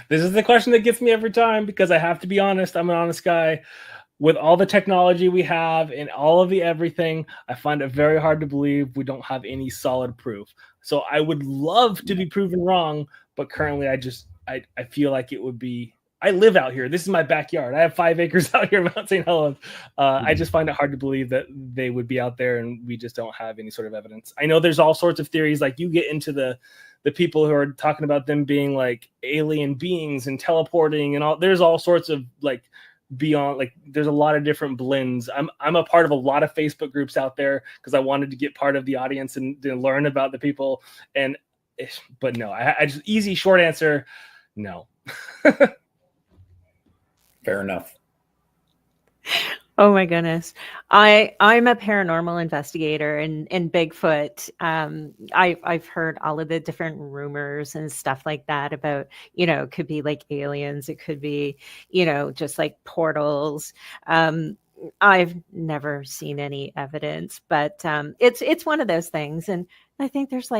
This is the question that gets me every time, because I have to be honest. I'm an honest guy. With all the technology we have and all of the everything, I find it very hard to believe we don't have any solid proof. So I would love to be proven wrong, but currently I feel like it would be, I live out here. This is my backyard. I have 5 acres out here in Mount St. Helens. I just find it hard to believe that they would be out there, and we just don't have any sort of evidence. I know there's all sorts of theories. Like you get into the people who are talking about them being like alien beings and teleporting and all. There's all sorts of like beyond, like there's a lot of different blends. I'm a part of a lot of Facebook groups out there because I wanted to get part of the audience and to learn about the people. But no, I just easy short answer, no. Fair enough. Oh my goodness. I'm a paranormal investigator and Bigfoot. I've heard all of the different rumors and stuff like that about, it could be like aliens. It could be, just like portals. I've never seen any evidence, but it's one of those things, and I think there's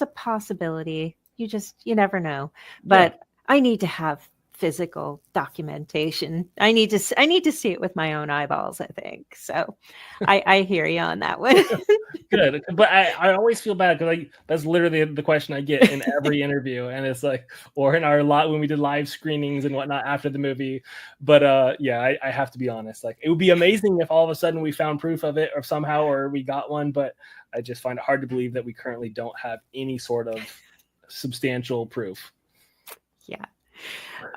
a possibility. You never know, Yeah. but I need to have physical documentation. I need to see it with my own eyeballs, I think. So I hear you on that one. Good, but I always feel bad because that's literally the question I get in every interview, and it's like, or in our lot when we did live screenings and whatnot after the movie. But yeah, I have to be honest. Like, it would be amazing if all of a sudden we found proof of it, or somehow, or we got one. But I just find it hard to believe that we currently don't have any sort of substantial proof. Yeah.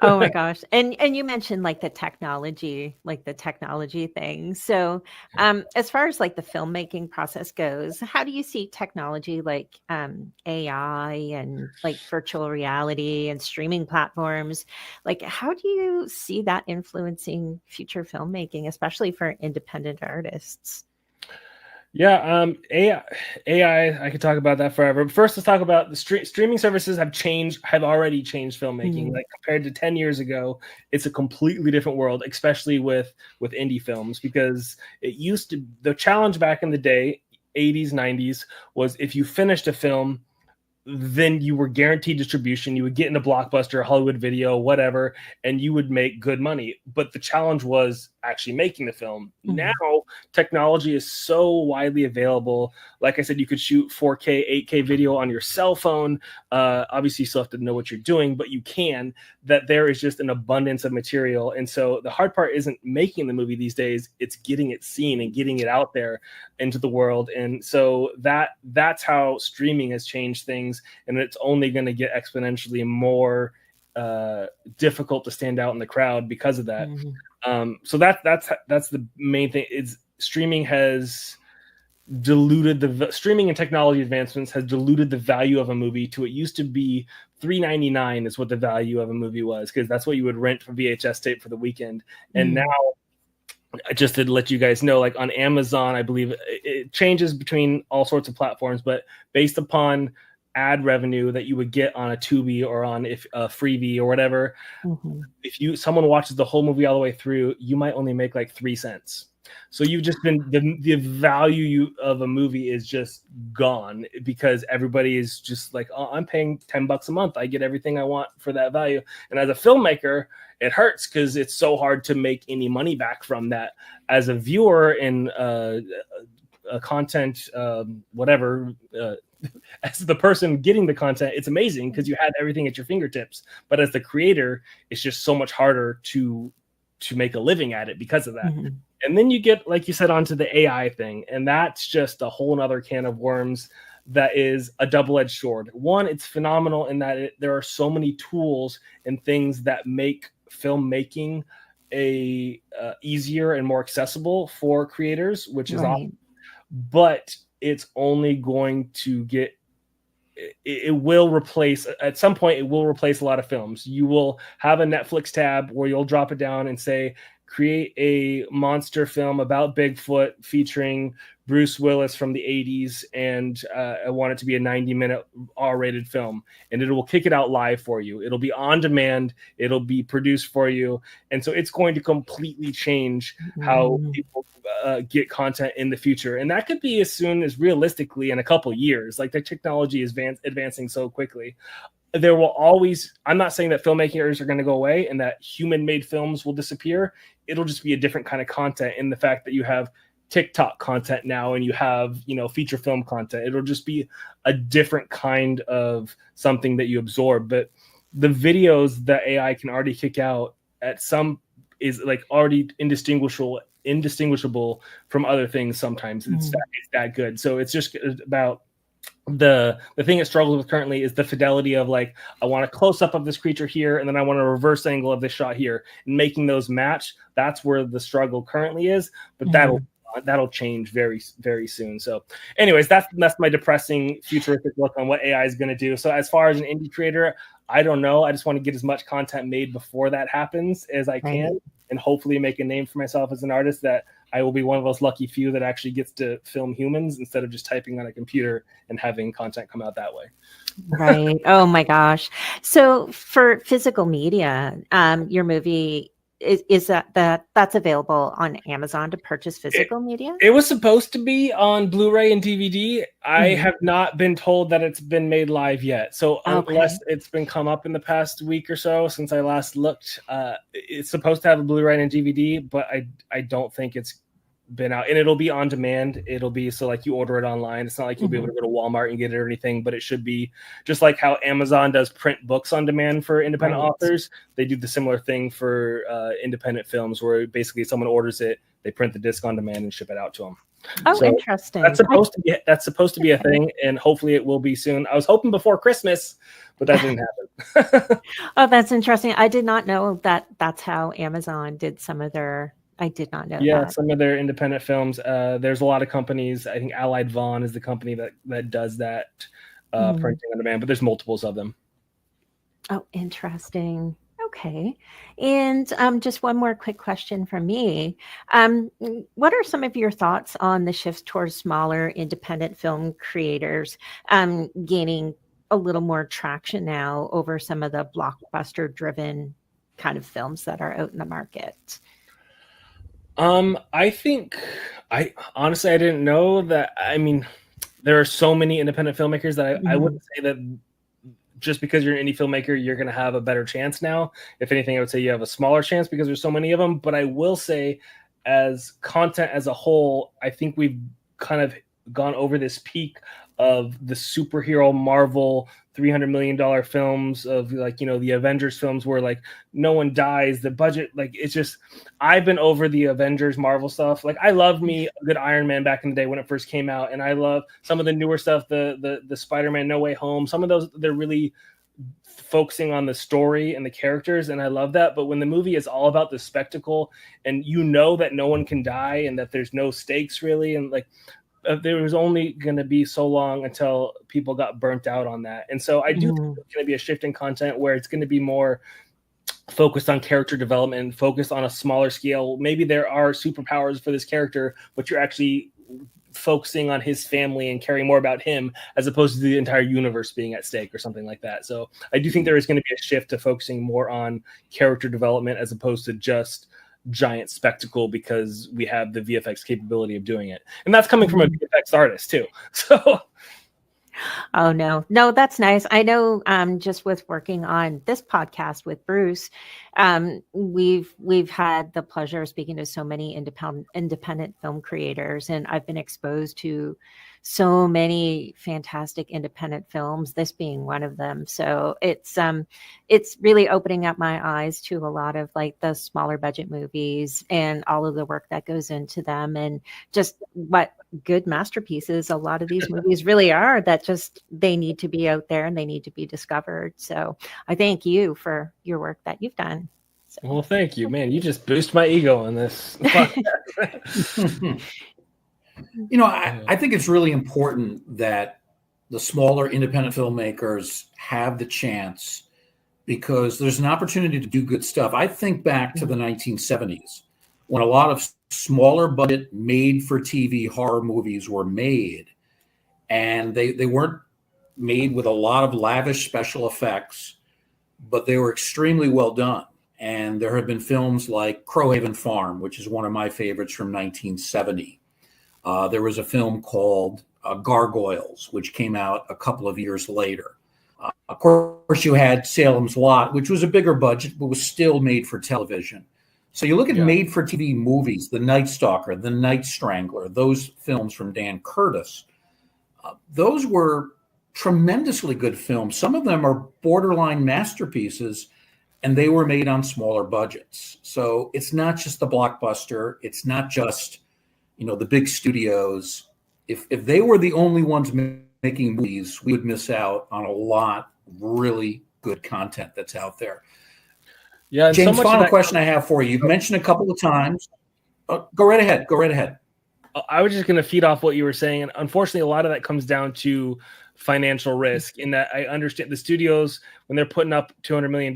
Oh my gosh. And you mentioned like the technology thing. So as far as like the filmmaking process goes, how do you see technology like AI and like virtual reality and streaming platforms? Like, how do you see that influencing future filmmaking, especially for independent artists? Yeah, AI, I could talk about that forever. But first, let's talk about the streaming services have already changed filmmaking. Mhm. Like, compared to 10 years ago, it's a completely different world, especially with indie films, because the challenge back in the day, 80s, 90s, was if you finished a film, then you were guaranteed distribution. You would get into Blockbuster, Hollywood Video, whatever, and you would make good money. But the challenge was actually making the film. Mhm. Now, technology is so widely available. Like I said, you could shoot 4K, 8K video on your cell phone. Obviously, you still have to know what you're doing, but you can. That there is just an abundance of material. And so the hard part isn't making the movie these days. It's getting it seen and getting it out there into the world. And so that's how streaming has changed things, and it's only going to get exponentially more difficult to stand out in the crowd because of that. Mhm. So that's the main thing. Is streaming has diluted streaming and technology advancements has diluted the value of a movie to, it used to be $3.99 is what the value of a movie was, because that's what you would rent from VHS tape for the weekend. And Mhm. now, just to let you guys know, like on Amazon, I believe it changes between all sorts of platforms, but based upon ad revenue that you would get on a Tubi or on Freevee or whatever, Mhm. if someone watches the whole movie all the way through, you might only make like 3 cents. So you've just been the value of a movie is just gone, because everybody is just like, oh, I'm paying $10 a month. I get everything I want for that value. And as a filmmaker, it hurts because it's so hard to make any money back from that. As a viewer in a content, whatever, as the person getting the content, it's amazing because you had everything at your fingertips. But as the creator, it's just so much harder to make a living at it because of that. Mhm. And then you get, like you said, onto the AI thing, and that's just a whole nother can of worms. That is a double-edged sword. One, it's phenomenal in that there are so many tools and things that make filmmaking easier and more accessible for creators, which is awesome. Right. But it's only going to get, it will replace, at some point it will replace a lot of films. You will have a Netflix tab where you'll drop it down and say, create a monster film about Bigfoot featuring Bruce Willis from the 80s, and I want it to be a 90-minute R-rated film, and it will kick it out live for you. It'll be on demand. It'll be produced for you. And so it's going to completely change how people get content in the future. And that could be as soon as, realistically, in a couple years. Like, the technology is advancing so quickly. There will always, I'm not saying that filmmakers are going to go away and that human-made films will disappear. It'll just be a different kind of content, in the fact that you have TikTok content now and you have, feature film content. It'll just be a different kind of something that you absorb. But the videos that AI can already kick out at some is like already indistinguishable from other things. Sometimes it's that good. So it's just about the thing it struggles with currently is the fidelity of, like, I want a close-up of this creature here, and then I want a reverse angle of this shot here, and making those match. That's where the struggle currently is, but that'll change very, very soon. So anyways, that's my depressing futuristic look on what AI is going to do. So as far as an indie creator, I don't know. I just want to get as much content made before that happens as I can, and hopefully make a name for myself as an artist, that I will be one of those lucky few that actually gets to film humans instead of just typing on a computer and having content come out that way. Right. Oh my gosh. So for physical media, your movie is that's available on Amazon to purchase physical media? It was supposed to be on Blu-ray and DVD. I Mhm. have not been told that it's been made live yet. So unless Okay. it's been come up in the past week or so since I last looked, it's supposed to have a Blu-ray and DVD, but I don't think it's been out. And it'll be on demand. It'll be so like you order it online. It's not like you'll be able to go to Walmart and get it or anything, but it should be just like how Amazon does print books on demand for independent Right. authors. They do the similar thing for independent films where basically someone orders it, they print the disc on demand and ship it out to them. Oh, So interesting. that's supposed to be a thing, and hopefully it will be soon. I was hoping before Christmas, but that didn't happen. Oh, that's interesting. I did not know that that's how Amazon did some of their. I did not know Yeah, that. some of their independent films. There's a lot of companies. I think Allied Vaughn is the company that does that printing on demand, but there's multiples of them. Oh, interesting. Okay. And just one more quick question from me. What are some of your thoughts on the shift towards smaller independent film creators gaining a little more traction now over some of the blockbuster driven kind of films that are out in the market? I think I honestly I didn't know that. I mean, there are so many independent filmmakers that I wouldn't say that just because you're an indie filmmaker, you're going to have a better chance now. If anything, I would say you have a smaller chance because there's so many of them. But I will say, as content as a whole, I think we've kind of gone over this peak of the superhero Marvel $300 million films of like, you know, the Avengers films where like no one dies, the budget, like it's just, I've been over the Avengers Marvel stuff. Like I loved me a good Iron Man back in the day when it first came out. And I love some of the newer stuff, the Spider-Man No Way Home. Some of those, they're really focusing on the story and the characters. And I love that. But when the movie is all about the spectacle and you know that no one can die and that there's no stakes really. And like, there was only going to be so long until people got burnt out on that. And so I do think there's going to be a shift in content where it's going to be more focused on character development, focused on a smaller scale. Maybe there are superpowers for this character, but you're actually focusing on his family and caring more about him as opposed to the entire universe being at stake or something like that. So I do think there is going to be a shift to focusing more on character development as opposed to just giant spectacle because we have the VFX capability of doing it. And that's coming from a VFX artist too. So Oh no, that's nice. I know just with working on this podcast with Bruce, we've had the pleasure of speaking to so many independent film creators, and I've been exposed to so many fantastic independent films, this being one of them. So it's really opening up my eyes to a lot of like the smaller budget movies and all of the work that goes into them, and just what good masterpieces a lot of these movies really are, that just they need to be out there and they need to be discovered. So I thank you for your work that you've done. So. Well, thank you, man. You just boost my ego in this podcast. You know, I think it's really important that the smaller independent filmmakers have the chance because there's an opportunity to do good stuff. I think back to the 1970s when a lot of smaller budget made for TV horror movies were made, and they weren't made with a lot of lavish special effects, but they were extremely well done. And there have been films like Crowhaven Farm, which is one of my favorites from 1970. There was a film called Gargoyles, which came out a couple of years later. Of course, you had Salem's Lot, which was a bigger budget, but was still made for television. So you look at made-for-TV movies, The Night Stalker, The Night Strangler, those films from Dan Curtis. Those were tremendously good films. Some of them are borderline masterpieces, and they were made on smaller budgets. So it's not just the blockbuster. It's not just, you know, the big studios. If they were the only ones making movies, we would miss out on a lot of really good content that's out there. Yeah, James, final question I have for you. You've mentioned a couple of times. Go right ahead. Go right ahead. I was just going to feed off what you were saying. And unfortunately, a lot of that comes down to financial risk, in that I understand the studios, when they're putting up $200 million,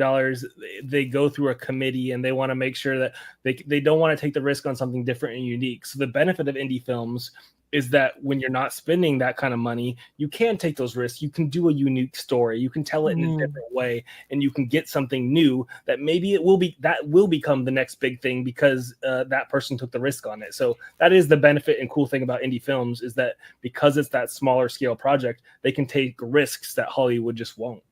they go through a committee and they want to make sure that they don't want to take the risk on something different and unique. So the benefit of indie films is that when you're not spending that kind of money, you can take those risks. You can do a unique story. You can tell it in a different way, and you can get something new that maybe that will become the next big thing because that person took the risk on it. So that is the benefit and cool thing about indie films, is that because it's that smaller scale project, they can take risks that Hollywood just won't.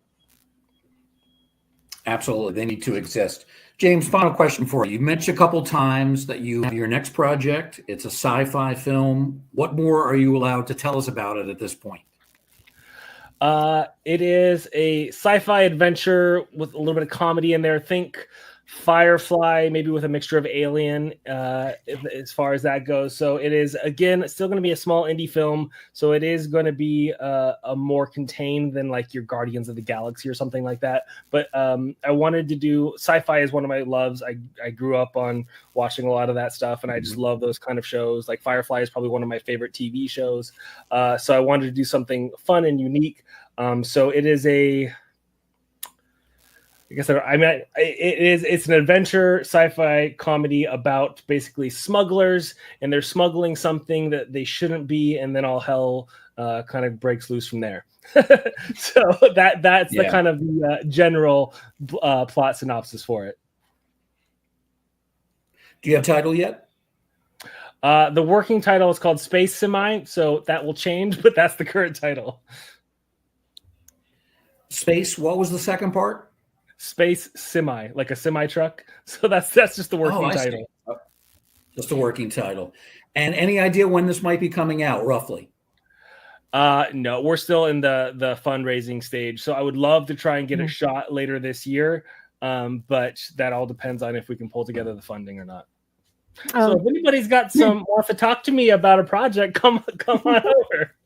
Absolutely. They need to exist. James, final question for you. You mentioned a couple times that you have your next project. It's a sci-fi film. What more are you allowed to tell us about it at this point? It is a sci-fi adventure with a little bit of comedy in there. Think Firefly, maybe with a mixture of Alien, as far as that goes. So it is, again, still going to be a small indie film. So it is going to be a more contained than like your Guardians of the Galaxy or something like that. But I wanted to do, sci-fi is one of my loves. I grew up on watching a lot of that stuff, and I just love those kind of shows. Like Firefly is probably one of my favorite TV shows. So I wanted to do something fun and unique. So it is it's an adventure sci-fi comedy about basically smugglers, and they're smuggling something that they shouldn't be, and then all hell kind of breaks loose from there. So that's the kind of the general plot synopsis for it. Do you have a title yet? The working title is called Space Semi, so that will change, but that's the current title. Space, what was the second part? Space Semi, like a semi truck. So that's just the working title. Just the working title. And any idea when this might be coming out, roughly? No, we're still in the fundraising stage. So I would love to try and get a shot later this year. But that all depends on if we can pull together the funding or not. So if anybody's got some wants to talk to me about a project, come on over.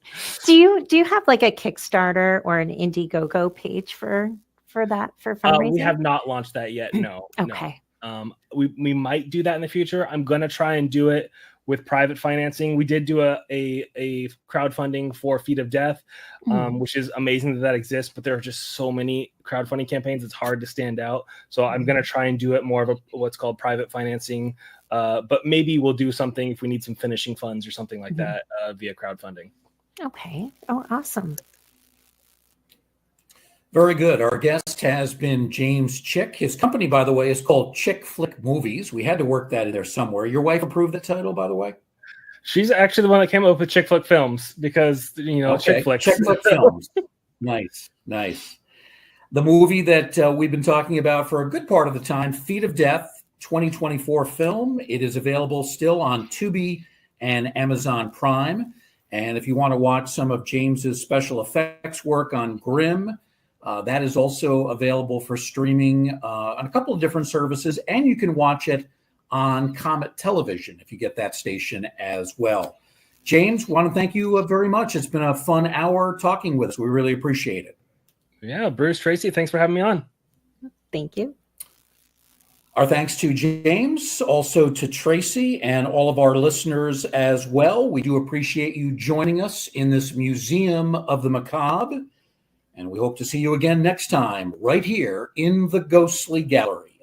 Do you have like a Kickstarter or an Indiegogo page for fundraising? We have not launched that yet. No. Okay. No. We might do that in the future. I'm going to try and do it with private financing. We did do a crowdfunding for Feet of Death, which is amazing that exists, but there are just so many crowdfunding campaigns. It's hard to stand out. So I'm going to try and do it more of what's called private financing. But maybe we'll do something if we need some finishing funds or something like that via crowdfunding. Okay. Oh, awesome. Very good. Our guest has been James Chick. His company, by the way, is called Chick Flick Movies. We had to work that in there somewhere. Your wife approved the title, by the way? She's actually the one that came up with Chick Flick Films because, Chick Flicks. Chick Flick Films. Nice. The movie that we've been talking about for a good part of the time, Feet of Death, 2024 film. It is available still on Tubi and Amazon Prime. And if you want to watch some of James's special effects work on Grimm, that is also available for streaming on a couple of different services, and you can watch it on Comet Television if you get that station as well. James, want to thank you very much. It's been a fun hour talking with us. We really appreciate it. Yeah, Bruce, Tracy, thanks for having me on. Thank you. Our thanks to James, also to Tracy, and all of our listeners as well. We do appreciate you joining us in this Museum of the Macabre. And we hope to see you again next time, right here in the Ghostly Gallery.